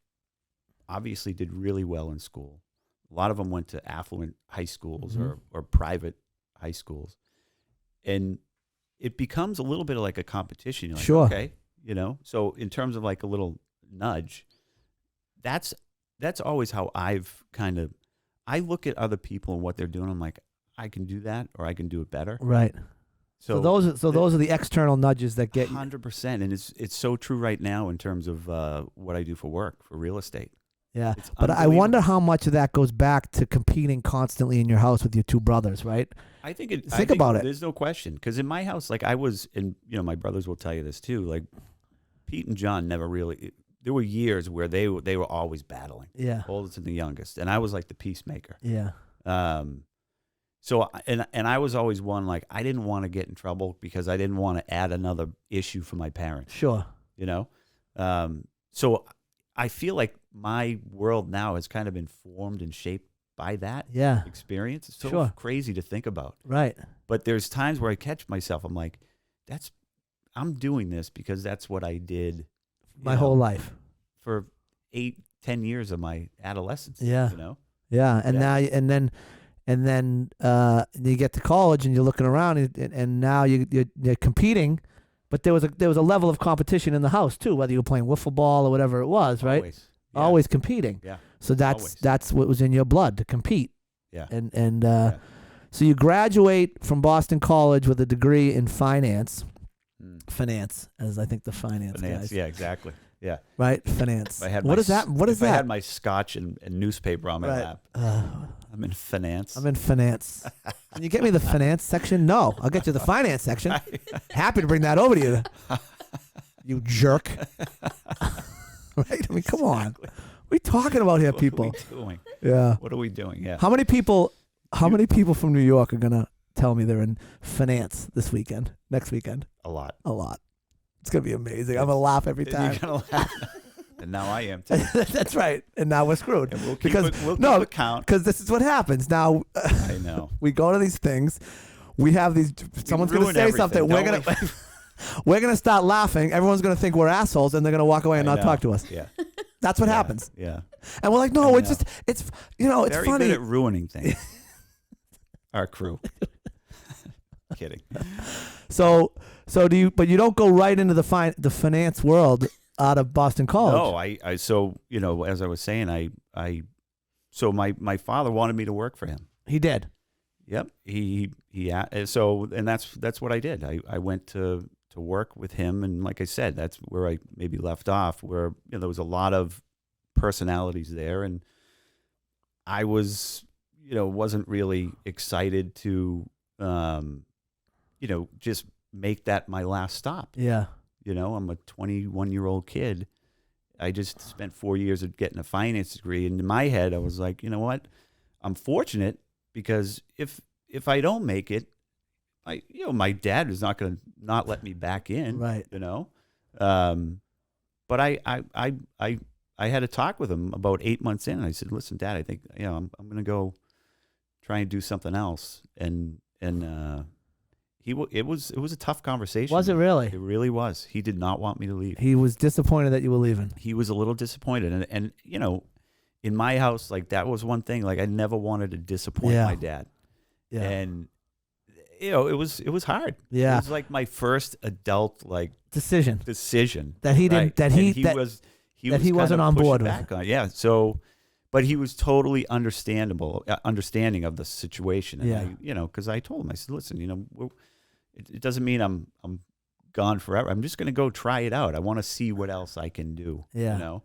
obviously did really well in school. A lot of them went to affluent high schools or private high schools. And it becomes a little bit of like a competition. You're like, sure. Okay. So in terms of like a little nudge, that's always how I look at other people and what they're doing. I'm like, I can do that, or I can do it better. Right. So those are the external nudges that get 100%. And it's so true right now in terms of what I do for work, for real estate. Yeah, but I wonder how much of that goes back to competing constantly in your house with your two brothers, right? I think about it. There's no question, because in my house, like I was, and my brothers will tell you this too. Like Pete and John never really. There were years where they were always battling. Yeah, oldest and the youngest, and I was like the peacemaker. Yeah. So and I was always one, like I didn't want to get in trouble because I didn't want to add another issue for my parents. Sure. So I feel like my world now has kind of been formed and shaped by that experience. It's so crazy to think about. Right. But there's times where I catch myself. I'm like, I'm doing this because that's what I did my whole life for 8-10 years of my adolescence. Yeah. Yeah. And now, and then you get to college and you're looking around and now you're competing. But there was a level of competition in the house too, whether you were playing wiffle ball or whatever it was, right? Always, Always competing. Yeah. So that's what was in your blood, to compete. Yeah. And so you graduate from Boston College with a degree in finance, as I think the finance guys. Yeah, exactly. Yeah. Right, finance. What is that? I had my scotch and newspaper on my lap. I'm in finance. Can you get me the finance section? No, I'll get you the finance section. Happy to bring that over to you. You jerk. Right? I mean, come on. What are we talking about here, people? What are we doing? Yeah. What are we doing? Yeah. How many people from New York are gonna tell me they're in finance next weekend? A lot. It's gonna be amazing. I'm gonna laugh every time. You're gonna laugh. And now I am too. That's right. And now we're screwed. And we'll keep a count. Because this is what happens. Now I know. We go to these things. We have these. Someone's gonna say something. We're gonna start laughing. Everyone's gonna think we're assholes, and they're gonna walk away and not talk to us. Yeah. That's what happens. Yeah. And we're like, no, it's it's very funny. Good at ruining things. Our crew. Kidding. So do you? But you don't go right into the finance world out of Boston College. No, so as I was saying, so my father wanted me to work for him. He did. Yep. So that's what I did. I went to work with him, and like I said, that's where I maybe left off, where there was a lot of personalities there, and I was wasn't really excited to just make that my last stop. Yeah. I'm a 21-year-old kid. I just spent 4 years of getting a finance degree. And in my head, I was like, you know what? I'm fortunate because if I don't make it, my dad is not going to not let me back in. Right. But I had a talk with him about 8 months in. And I said, listen, Dad, I think, I'm going to go try and do something else. And it was a tough conversation. Was it really? It really was. He did not want me to leave. He was disappointed that you were leaving. He was a little disappointed, and in my house, like that was one thing. Like I never wanted to disappoint my dad. Yeah. And it was hard. Yeah. It was like my first adult decision that he didn't he wasn't on board with. Yeah. So, but he was totally understanding of the situation. And because I told him, I said, listen, it doesn't mean I'm gone forever. I'm just going to go try it out. I want to see what else I can do. Yeah.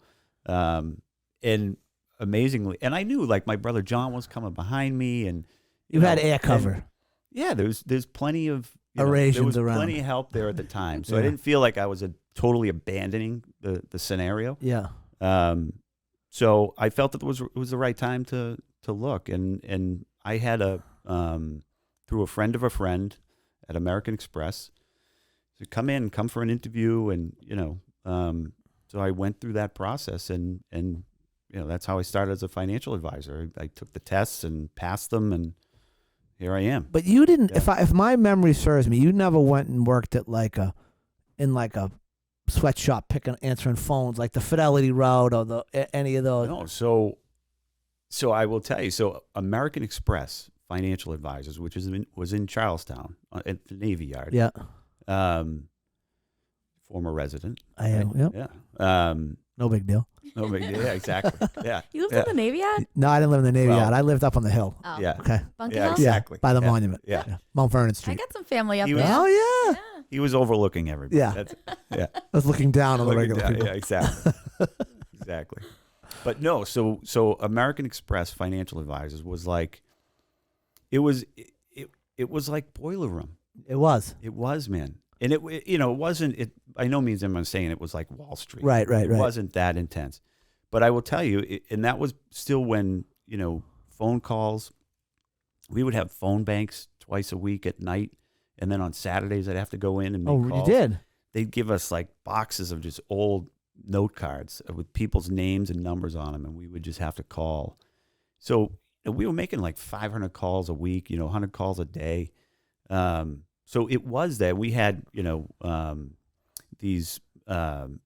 And amazingly, and I knew like my brother John was coming behind me, and you had air cover. Yeah, there's plenty of Airasians there was around. plenty of help there at the time, so I didn't feel like I was totally abandoning the scenario. Yeah. So I felt that it was the right time to look, and I had through a friend of a friend at American Express to come for an interview, and so I went through that process, and that's how I started as a financial advisor. I took the tests and passed them, and here I am. But you didn't. Yeah. If my memory serves me, you never went and worked at in a sweatshop answering phones, like the Fidelity route or any of those. No. So I will tell you. So American Express Financial Advisors, which was in Charlestown at the Navy Yard. Yeah. Former resident. I am. Right? Yep. Yeah. No big deal. No big deal. Yeah, exactly. Yeah. You lived in the Navy Yard? No, I didn't live in the Navy Yard. I lived up on the hill. Oh. Yeah. Okay. Bunker Yeah, Hill? exactly. Yeah, by the monument. Yeah. Mount Vernon I Street. got some family up He there. was- Oh, yeah. He was overlooking everybody. Yeah. Yeah. I was looking down on the Looking regular down. people. Yeah, exactly. Exactly. But no, so American Express Financial Advisors was like, it was like boiler room. It was. It was, man. And it wasn't, by no means am I saying it was like Wall Street. Right. It wasn't that intense. But I will tell you, and that was still when, phone calls, we would have phone banks twice a week at night. And then on Saturdays, I'd have to go in and make calls. You did? They'd give us like boxes of just old note cards with people's names and numbers on them, and we would just have to call. So we were making like 500 calls a week, 100 calls a day. So it was that we had, these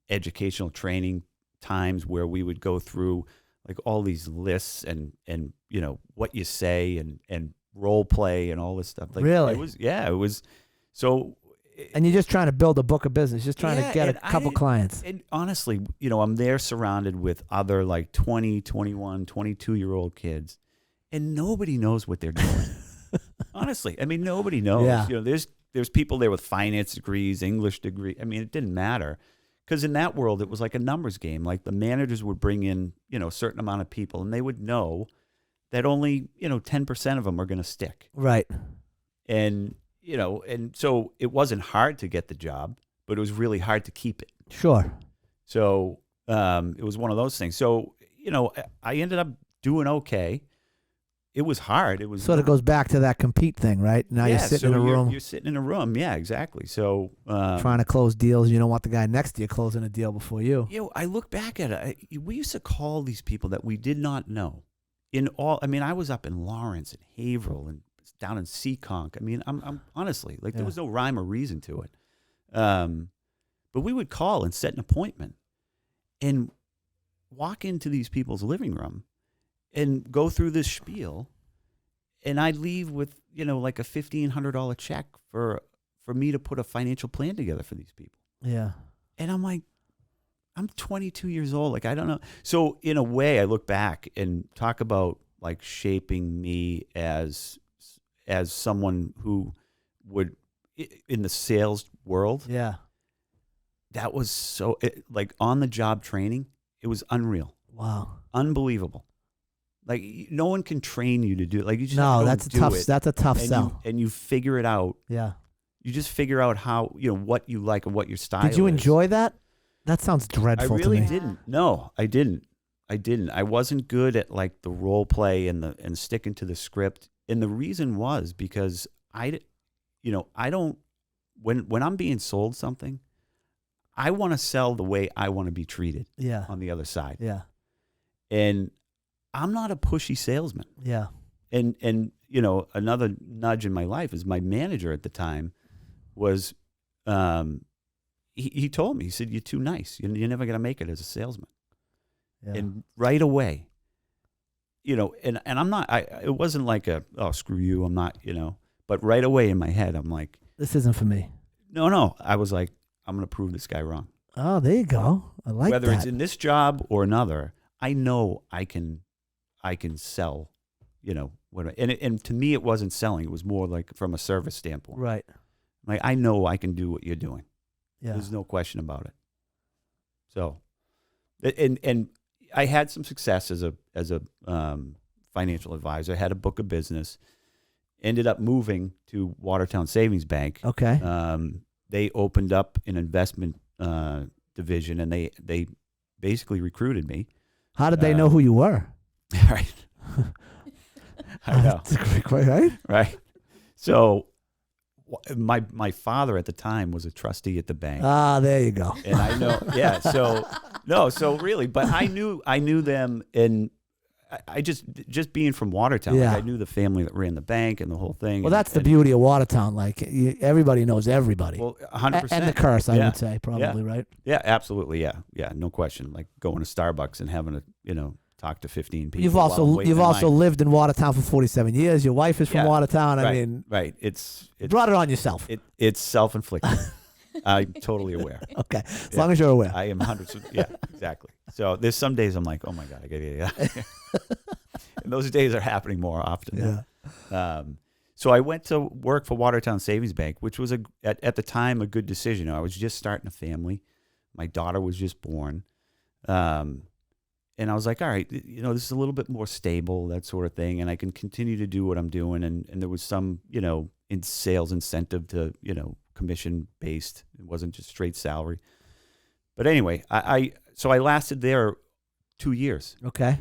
educational training times where we would go through like all these lists and what you say and role play and all this stuff. Like, really? It was. So. And you're just trying to build a book of business, just trying to get a couple clients. And honestly, I'm there surrounded with other like 20, 21, 22-year-old kids, and nobody knows what they're doing. Honestly, I mean, nobody knows. Yeah. There's people there with finance degrees, English degree. I mean, it didn't matter. Because in that world, it was like a numbers game. Like the managers would bring in, a certain amount of people, and they would know that only, 10% of them are going to stick. Right. And, and so it wasn't hard to get the job, but it was really hard to keep it. Sure. So it was one of those things. So, I ended up doing okay. It was hard. It was sort of goes back to that compete thing, right? Now you're sitting in a room. You're sitting in a room. Yeah, exactly. So trying to close deals. You don't want the guy next to you closing a deal before you. I look back at it. We used to call these people that we did not know. I was up in Lawrence and Haverhill and down in Seekonk. I mean, I'm honestly like there was no rhyme or reason to it. But we would call and set an appointment and walk into these people's living room and go through this spiel, and I'd leave with, like a $1,500 check for me to put a financial plan together for these people. Yeah. And I'm like, I'm 22 years old. Like, I don't know. So in a way, I look back and talk about like shaping me as someone who would, in the sales world. Yeah. That was so, like on the job training, it was unreal. Wow. Unbelievable. Like no one can train you to do it. Like you just that's a tough sell. And you figure it out. Yeah. You just figure out how what you like and what your style is. Did you enjoy that? That sounds dreadful to me. I really didn't. No, I didn't. I wasn't good at like the role play and sticking to the script. And the reason was because I don't when I'm being sold something, I want to sell the way I want to be treated. Yeah. On the other side. Yeah. And I'm not a pushy salesman. Yeah. And another nudge in my life is my manager at the time was, he told me, he said, "You're too nice. You're never going to make it as a salesman." Yeah. And right away, and I'm not, it wasn't like oh, screw you, I'm not, but right away in my head, I'm like, This isn't for me. no. I was like, I'm going to prove this guy wrong. Oh, there you go. I like Whether that. it's in this job or another, I know I can sell, and to me, it wasn't selling. It was more like from a service standpoint. Right. Like, I know I can do what you're doing. Yeah. There's no question about it. So, and I had some success as a financial advisor. I had a book of business. Ended up moving to Watertown Savings Bank. Okay. They opened up an investment division, and they basically recruited me. How did they know who you were? Right. I know. That's a great question, right? Right. So my father at the time was a trustee at the bank. Ah, there you go. And I know, yeah. So really, but I knew them, and I just being from Watertown, Yeah. like I knew the family that ran the bank and the whole thing. Well, that's the beauty of Watertown. Like everybody knows everybody. Well, 100%. And the curse, I Yeah. would say, probably, right? Yeah, absolutely. Yeah, no question. Like going to Starbucks and having to, talk to 15 people. You've while I'm waiting you've in also line. lived in Watertown for 47 years. Your wife is from Yeah. Watertown. I Right, mean, right. It's brought it on yourself. it's self-inflicted. I'm totally aware. Okay, as long as you're aware. I am 100%. Yeah, exactly. So there's some days I'm like, oh my God, I gotta get out of here. And those days are happening more often. Yeah. So I went to work for Watertown Savings Bank, which was at the time a good decision. I was just starting a family. My daughter was just born. And I was like, all right, this is a little bit more stable, that sort of thing. And I can continue to do what I'm doing. And there was some, in sales incentive to, commission based. It wasn't just straight salary. But anyway, so I lasted there 2 years, Okay.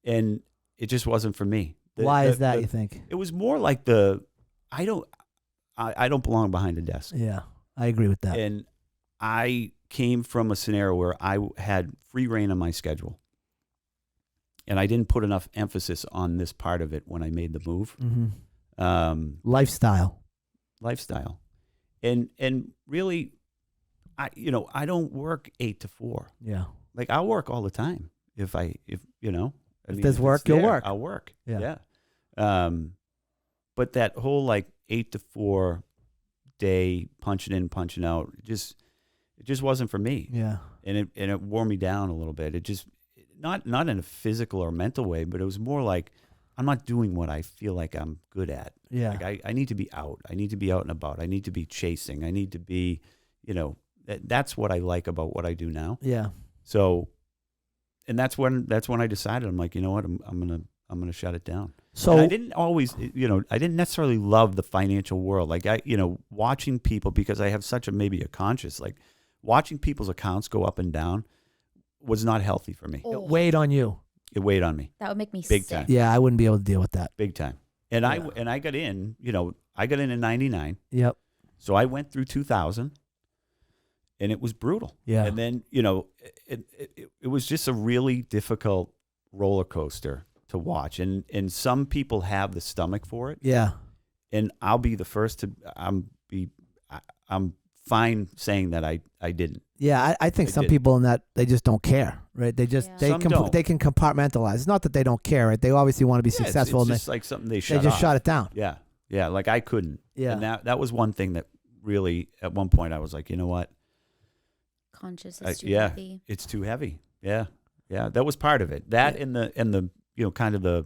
and it just wasn't for me. Why is that, you think? It was more like I don't belong behind a desk. Yeah, I agree with that. And I came from a scenario where I had free reign on my schedule. And I didn't put enough emphasis on this part of it when I made the move. Mm-hmm. Lifestyle. And really, I don't work 8 to 4. Yeah. Like I'll work all the time. If there's work, it's you'll there, work. I'll work. Yeah. But that whole like 8 to 4 day punching in, punching out, it just wasn't for me. Yeah. And it wore me down a little bit. It just not in a physical or mental way, but it was more like I'm not doing what I feel like I'm good at. Yeah. Like I need to be out. I need to be out and about. I need to be chasing. I need to be, that's what I like about what I do now. Yeah. So, and that's when I decided, I'm like, you know what, I'm gonna shut it down. So and I didn't always, I didn't necessarily love the financial world. Like watching people, because I have such maybe a conscious, like watching people's accounts go up and down was not healthy for me. it weighed on you. It weighed on me. That would make me Big sick. time. Yeah, I wouldn't be able to deal with that. Big time. And I got in, I got in 99. Yep. So I went through 2000, and it was brutal. Yeah. And then, it was just a really difficult roller coaster to watch. And some people have the stomach for it. Yeah. And I'll be the first to, I'm fine saying that I didn't. Yeah, I think I some did. people in that they just don't care, right? They just Yeah. Some don't. they can compartmentalize. It's not that they don't care, right? They obviously want to be Yeah, successful, It's and just like something they they shut just off. shut it down. Yeah. Yeah. Like I couldn't. Yeah. And that was one thing that really, at one point I was like, you know what? Conscious is too yeah, heavy. it's too heavy. Yeah. Yeah. That was part of it. That and the, kind of the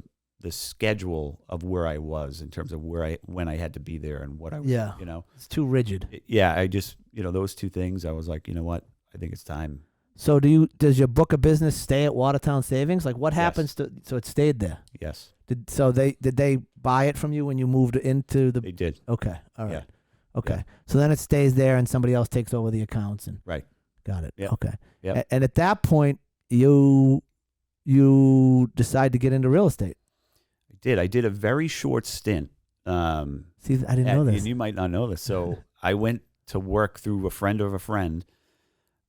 schedule of where I was in terms of when I had to be there and what I was, Yeah. It's too rigid. Yeah. I just, those two things, I was like, you know what? I think it's time. So does your book of business stay at Watertown Savings? Like what happens so it stayed there? Yes. Did they buy it from you when you moved into the? They did. Okay. All right. Yeah. Okay. Yeah. So then it stays there and somebody else takes over the accounts and. Right. Got it. Yeah. Okay. Yeah. And at that point, you decide to get into real estate. I did a very short stint. See, I didn't know this. And you might not know this. So I went to work through a friend of a friend.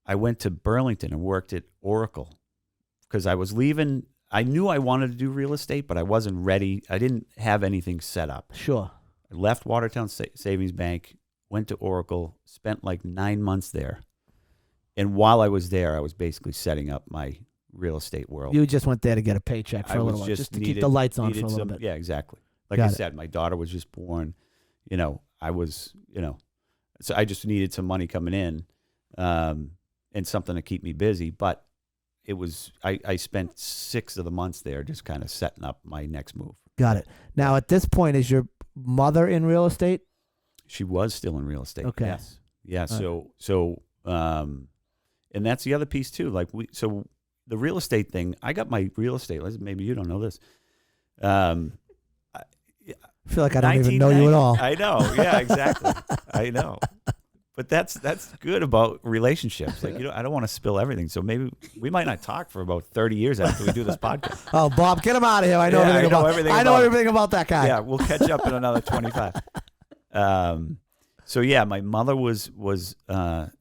I went to Burlington and worked at Oracle because I was leaving. I knew I wanted to do real estate, but I wasn't ready. I didn't have anything set up. Sure. I left Watertown Savings Bank, went to Oracle, spent like 9 months there. And while I was there, I was basically setting up my real estate world. You just went there to get a paycheck for a little while, just to keep the lights on for a little bit. Yeah, exactly. Like I said, my daughter was just born. I was, so I just needed some money coming in, and something to keep me busy. But it was, I spent 6 of the months there just kind of setting up my next move. Got it. Now, at this point, is your mother in real estate? She was still in real estate. Okay. Yes. Yeah. So, and that's the other piece too. Like so the real estate thing, I got my real estate license. Maybe you don't know this. I feel like I don't even know you at all. I know. Yeah, exactly. I know. But that's good about relationships. Like, I don't want to spill everything. So maybe we might not talk for about 30 years after we do this podcast. Oh, Bob, get him out of here. I know everything about that guy. Yeah, we'll catch up in another 25. So yeah, my mother was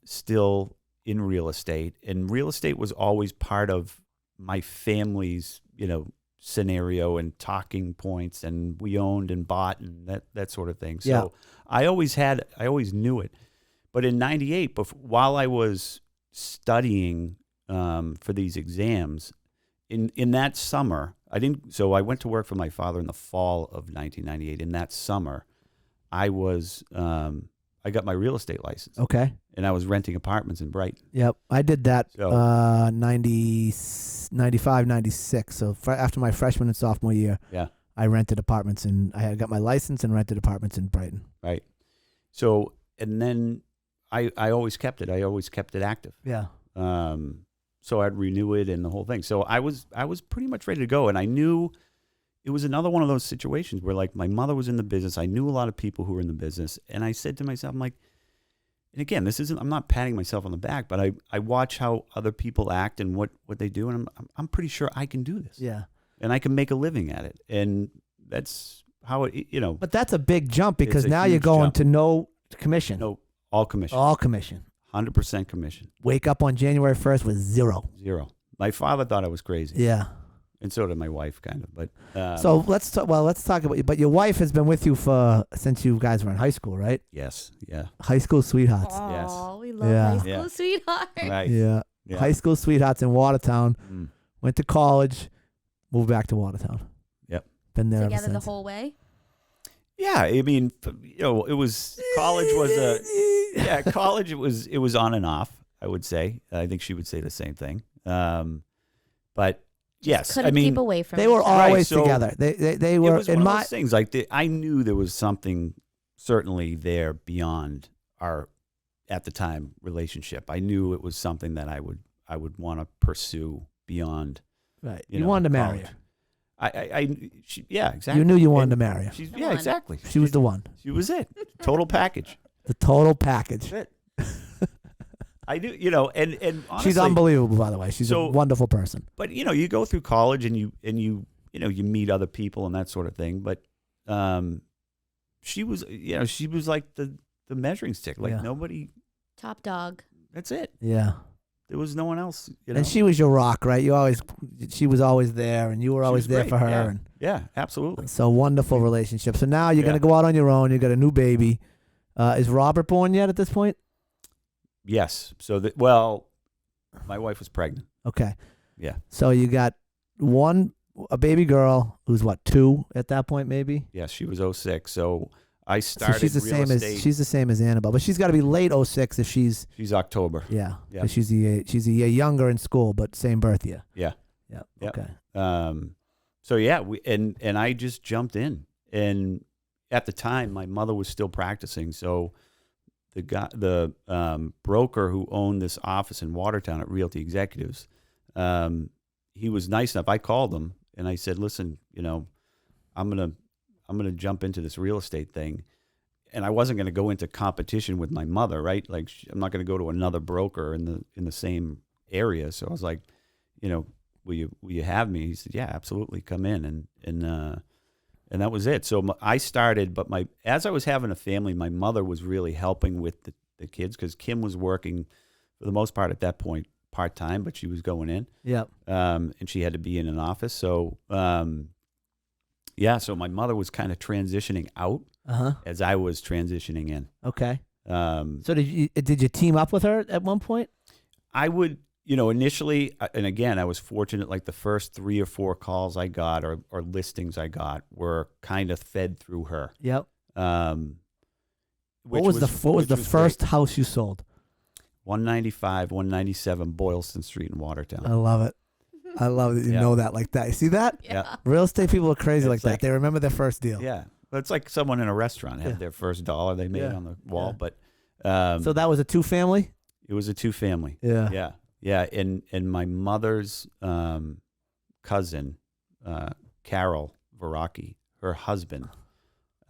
still in real estate, and real estate was always part of my family's, scenario and talking points, and we owned and bought and that sort of thing. So yeah. I always knew it. But in 98, while I was studying for these exams, in that summer, I went to work for my father in the fall of 1998. In that summer, I got my real estate license. Okay. And I was renting apartments in Brighton. Yep. I did that 95, 96. So after my freshman and sophomore year, yeah, I rented apartments, and I had got my license and rented apartments in Brighton. Right. So, and then I always kept it. I always kept it active. Yeah. So I'd renew it and the whole thing. So I was pretty much ready to go, and I knew it was another one of those situations where, like, my mother was in the business. I knew a lot of people who were in the business, and I said to myself, I'm like, and again, I'm not patting myself on the back, but I watch how other people act and what they do, and I'm pretty sure I can do this. Yeah. And I can make a living at it, and that's how it. But that's a big jump, because now you're going to no commission. No, all commission. All commission. 100% commission. Wake up on January 1st with zero. My father thought I was crazy. Yeah. And so did my wife, kind of. But so let's talk about you. But your wife has been with you since you guys were in high school, right? Yes. Yeah. High school sweethearts. Oh, yes. We love high school sweethearts. Right. Yeah. High school sweethearts in Watertown. Went to college, moved back to Watertown. Yep. Been there together ever since. the whole way. Yeah, I mean, it was college was college. It was on and off. I would say. I think she would say the same thing. But. Yes, couldn't keep away from. They were always together. They were. It was one of those things. Like I knew there was something certainly there beyond our, at the time, relationship. I knew it was something that I would want to pursue beyond. Right. You wanted to marry her. Yeah, exactly. You knew you wanted to marry her. Yeah, exactly. She was the one. She was it. Total package. The total package. That's it. I do, and honestly, she's unbelievable, by the way. She's a wonderful person. But you go through college and you meet other people and that sort of thing. But she was like the measuring stick. Like nobody. Top dog. That's it. Yeah. There was no one else. And she was your rock, right? She was always there, and you were always there for her. Yeah, absolutely. So wonderful relationship. So now you're gonna go out on your own. You got a new baby. Is Robert born yet at this point? Yes. So my wife was pregnant. Okay. Yeah. So you got a baby girl who's 2 at that point, maybe? Yes, she was 06. So I started. So she's the same as Annabelle, but she's got to be late 06 if she's. She's October. Yeah. Yeah. She's a year younger in school, but same birth year. Yeah. Yeah. Yep. Okay. So yeah, and I just jumped in, and at the time my mother was still practicing, so. The broker who owned this office in Watertown at Realty Executives, he was nice enough. I called him and I said, "Listen, I'm gonna jump into this real estate thing," and I wasn't gonna go into competition with my mother, right? Like I'm not gonna go to another broker in the same area. So I was like, will you have me? He said, "Yeah, absolutely, come in," and that was it. So I started, but as I was having a family, my mother was really helping with the kids, because Kim was working for the most part at that point part-time, but she was going in. Yep. And she had to be in an office. So, so my mother was kind of transitioning out as I was transitioning in. Okay. So did you team up with her at one point? I would, initially, and again, I was fortunate, like the first 3 or 4 calls I got or listings I got were kind of fed through her. Yep. What was the first house you sold? 195, 197 Boylston Street in Watertown. I love it. I love that you know that like that. You see that? Yeah. Real estate people are crazy It's like that. They remember their first deal. Yeah. But it's like someone in a restaurant had their first dollar they made on the wall. But so that was a 2-family? It was a 2-family. Yeah. Yeah. Yeah. And my mother's cousin, Carol Veracki, her husband,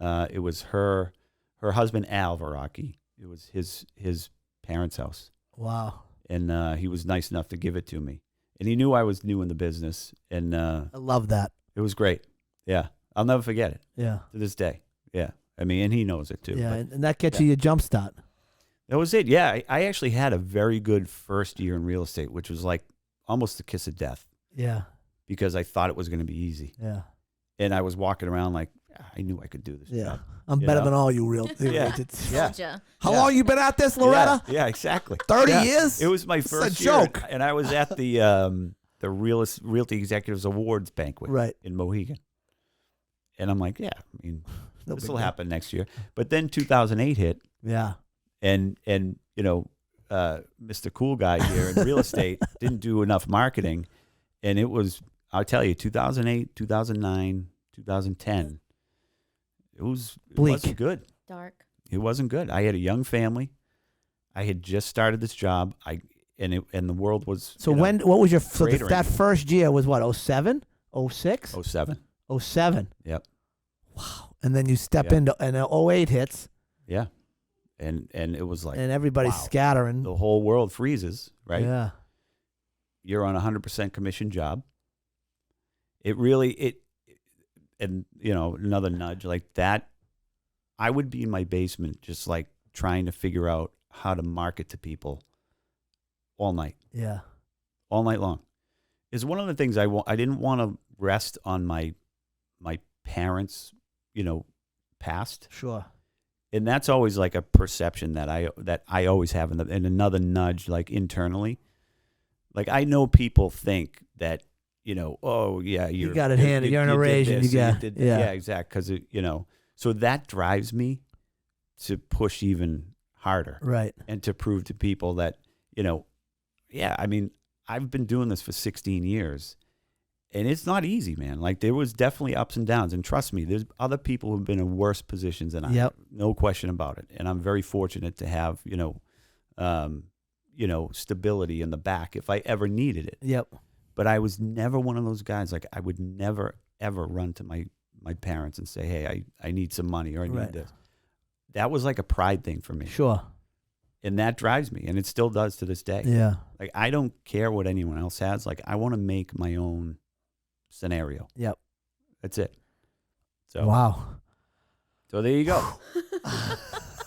it was her husband, Al Veracki. It was his parents' house. Wow. And he was nice enough to give it to me. And he knew I was new in the business. And I love that. it was great. Yeah. I'll never forget it Yeah. to this day. Yeah. I mean, and he knows it too. Yeah, but and that gets you your jump start. that was it. Yeah. I actually had a very good first year in real estate, which was like almost the kiss of death Yeah. because I thought it was going to be easy. Yeah. And I was walking around like, I knew I could do this Yeah. job. I'm You better know? than all you real Yeah. agents. Yeah. Gotcha. How long you been at this, Loretta? Yeah, exactly. 30 Yeah. years? It was my This is a first year, joke. and I was at the Realty Executives Awards banquet Right. in Mohegan. And I'm like, yeah, I mean, No this big will deal. happen next year. But then 2008 hit, Yeah. and Mr. Cool Guy here in real estate didn't do enough marketing, and it was, I'll tell you, 2008, 2009, 2010. It Bleak. wasn't good. Dark. It wasn't good. I had a young family. I had just started this job. And the world was. So what was your, cratering. that first year was what, 07? 06? 07. 07. Yep. Wow. And then you step Yeah. into, and 08 hits, Yeah. And it was like and everybody's wow. scattering. The whole world freezes, right? Yeah. You're on a 100% commission job. And another nudge like that, I would be in my basement just like trying to figure out how to market to people all night. Yeah. All night long. Is one of the things I didn't want to rest on my parents, past. Sure. And that's always like a perception that I always have and another nudge like internally. Like I know people think that, oh yeah, You got it handed. You're an Airasian. Yeah, exactly. Because so that drives me to push even harder. Right. And to prove to people that, yeah, I mean, I've been doing this for 16 years and it's not easy, man. Like there was definitely ups and downs. And trust me, there's other people who've been in worse positions than I have. No question about it. And I'm very fortunate to have, stability in the back if I ever needed it. Yep. But I was never one of those guys. Like I would never, ever run to my parents and say, hey, I need some money or I need this. That was like a pride thing for me. Sure. And that drives me. And it still does to this day. Yeah. Like I don't care what anyone else has. Like I want to make my own scenario. Yep. That's it. So wow. So there you go.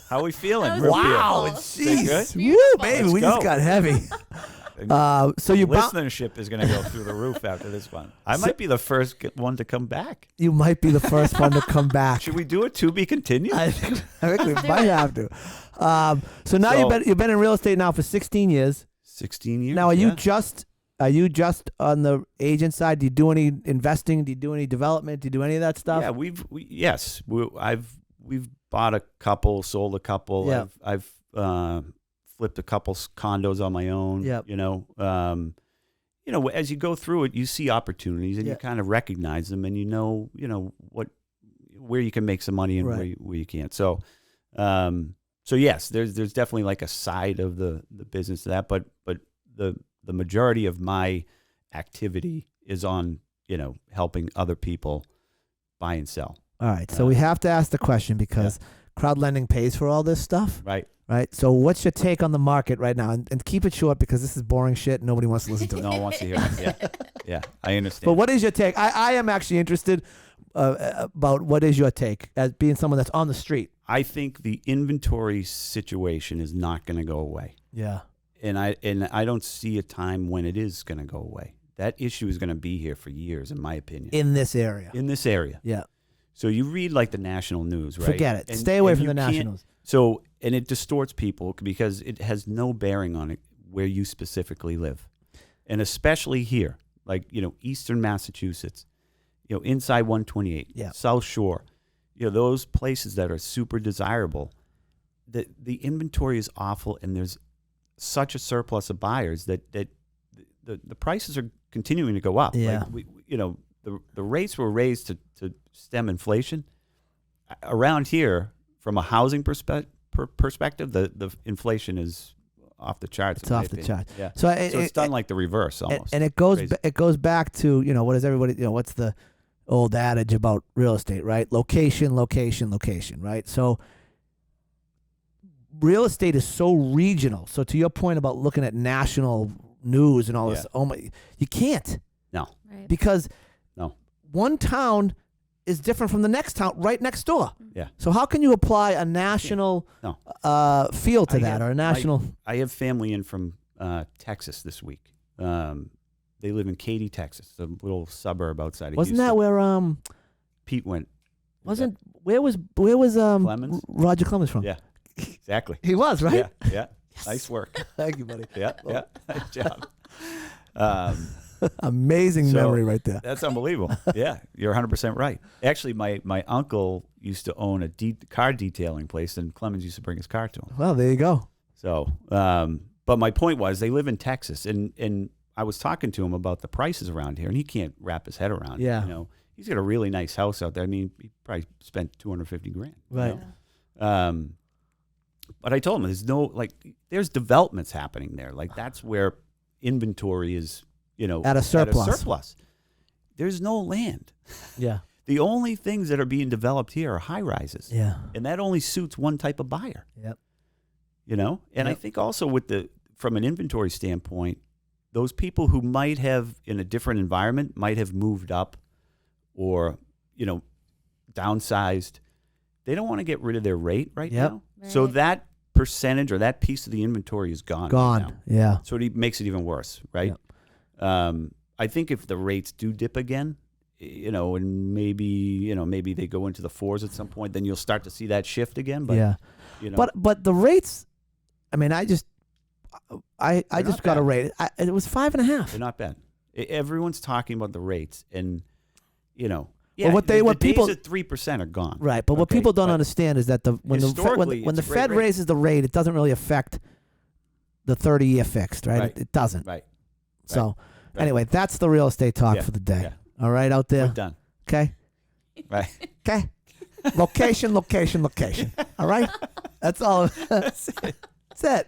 How are we feeling? That was Real Wow. feel? Jeez. Beautiful. Woo, baby. Let's We go. just got heavy. So you listenership is going to go through the roof after this one. I might be the first one to come back. You might be the first one to come back. Should we do it to be continued? I think we might have to. So now you've been in real estate now for 16 years. 16 years. Now are yeah. you just on the agent side? Do you do any investing? Do you do any development? Do you do any of that stuff? Yeah, we've bought a couple, sold a couple. Yeah. I've flipped a couple condos on my own. Yep. As you go through it, you see opportunities and you kind of recognize them, and where you can make some money and where you can't. So yes, there's definitely like a side of the business to that, but the majority of my activity is on helping other people buy and sell. All right. So we have to ask the question because crowd lending pays for all this stuff. Right. Right. So what's your take on the market right now? And keep it short because this is boring shit. Nobody wants to listen to it. No one wants to hear it. Yeah, I understand. But what is your take? I am actually interested about what is your take as being someone that's on the street. I think the inventory situation is not going to go away. Yeah. And I don't see a time when it is going to go away. That issue is going to be here for years, in my opinion. In this area. Yeah. So you read like the national news, right? Forget it. And, Stay away and from you the can't- nationals. So, and it distorts people because it has no bearing on it where you specifically live. And especially here, like, Eastern Massachusetts, inside 128, South Shore, those places that are super desirable, the inventory is awful, and there's such a surplus of buyers that the prices are continuing to go up. Yeah. Like the rates were raised to stem inflation. Around here, from a housing perspective, the inflation is off the charts. It's off the charts. Yeah. So it's done like the reverse almost. And it goes back to, what is everybody, what's the old adage about real estate, right? Location, location, location, right? So real estate is so regional. So to your point about looking at national news and all this, you can't. No. Right. Because no. One town is different from the next town right next door. Yeah. So how can you apply a national feel to that, or a national? I have family in from Texas this week. They live in Katy, Texas, a little suburb outside of Wasn't Houston. that where Pete went? Where was Clemens? Roger Clemens from? Yeah, exactly. He was, right? Yeah. Yes. Nice work. Thank you, buddy. Yeah. Nice job. Amazing memory right there. That's unbelievable. Yeah, you're 100% right. Actually, my uncle used to own a car detailing place, and Clemens used to bring his car to him. Well, there you go. So, but my point was, they live in Texas, and I was talking to him about the prices around here, and he can't wrap his head around it. Yeah. He's got a really nice house out there. I mean, he probably spent $250,000. Right. But I told him there's developments happening there. Like, that's where inventory is, at a surplus. There's no land. Yeah. The only things that are being developed here are high rises. Yeah. And that only suits one type of buyer. Yep. And I think also from an inventory standpoint, those people who might have, in a different environment, might have moved up or, downsized. They don't want to get rid of their rate right now. Right. So that percentage or that piece of the inventory is gone. Right now. Yeah. So it makes it even worse, right? Yep. I think if the rates do dip again, and maybe they go into the 4s at some point, then you'll start to see that shift again. But, but the rates, I mean, I just got a rate. It was 5.5. They're not bad. Everyone's talking about the rates, and well, what people days at 3% are gone. Right, but what people don't understand is that when the Fed raises the rate, it doesn't really affect the 30-year fixed, right? It doesn't. Right. So anyway, that's the real estate talk for the day. Yeah. All right, out there. We're done. Okay. Right. Okay. Location, location, location. All right. That's all. That's it.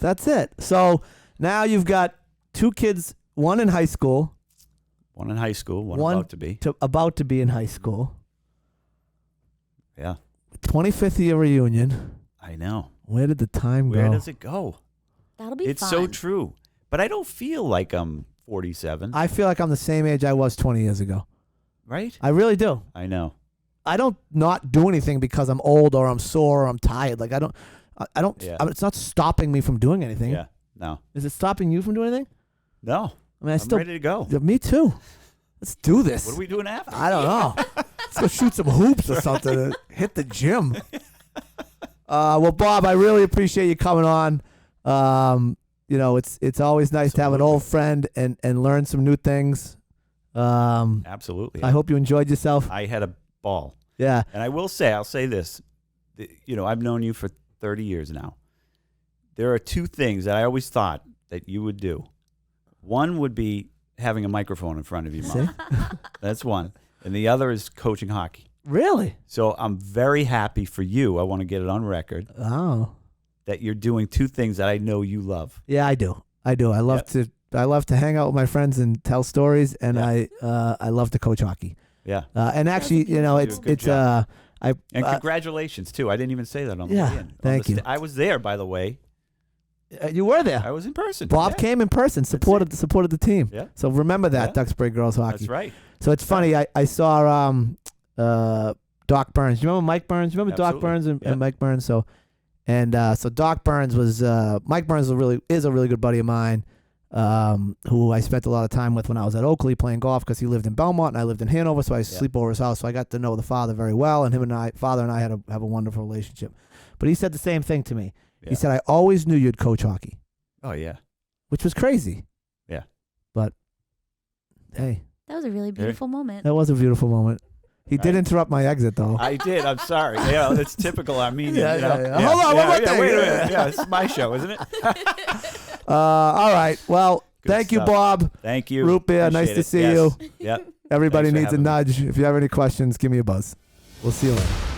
That's it. So now you've got 2 kids, one in high school. One in high school, one about to be. About to be in high school. Yeah. 25th year reunion. I know. Where did the time go? Where does it go? That'll be It's fun. so true. But I don't feel like I'm 47. I feel like I'm the same age I was 20 years ago. Right? I really do. I know. I don't not do anything because I'm old or I'm sore or I'm tired. Like I don't. It's not stopping me from doing anything. Yeah. No. Is it stopping you from doing anything? No. I mean, I'm ready to go. Me too. Let's do this. What are we doing after? I don't know. Let's go shoot some hoops or something. Hit the gym. Well, Bob, I really appreciate you coming on. It's always nice to have an old friend and learn some new things. Absolutely. I hope you enjoyed yourself. I had a ball. Yeah. And I'll say this. I've known you for 30 years now. There are 2 things that I always thought that you would do. One would be having a microphone in front of you, Mom. That's one. And the other is coaching hockey. Really? So I'm very happy for you. I want to get it on record. Oh. That you're doing 2 things that I know you love. Yeah, I do. I love to hang out with my friends and tell stories, and I love to coach hockey. Yeah. And actually, and congratulations too. I didn't even say that on the way in. Thank you. I was there, by the way. You were there. I was in person. Bob came in person, supported the team. Yeah. So remember that, Duxbury girls hockey. That's right. So it's funny. I saw Doc Burns. You remember Mike Burns? You remember Absolutely. Doc Burns and Mike Burns? So Doc Burns was Mike Burns is a really good buddy of mine, who I spent a lot of time with when I was at Oakley playing golf because he lived in Belmont and I lived in Hanover, so I used to sleep over his house. So I got to know the father very well, and father and I have a wonderful relationship. But he said the same thing to me. Yeah. He said, I always knew you'd coach hockey. Oh, yeah. Which was crazy. Yeah. But hey, That was a really beautiful moment. that was a beautiful moment. He did interrupt my exit, though. I did. I'm sorry. Yeah, it's typical Armenian. Yeah, you know? yeah. Hold on, one more thing. Wait a minute. Yeah, it's my show, isn't it? All right. Well, thank you, stuff. Bob. Thank you. Root beer. Appreciate Nice to it. see Yes. you. Yep. Everybody Thanks for needs a having me. nudge. If you have any questions, give me a buzz. We'll see you later.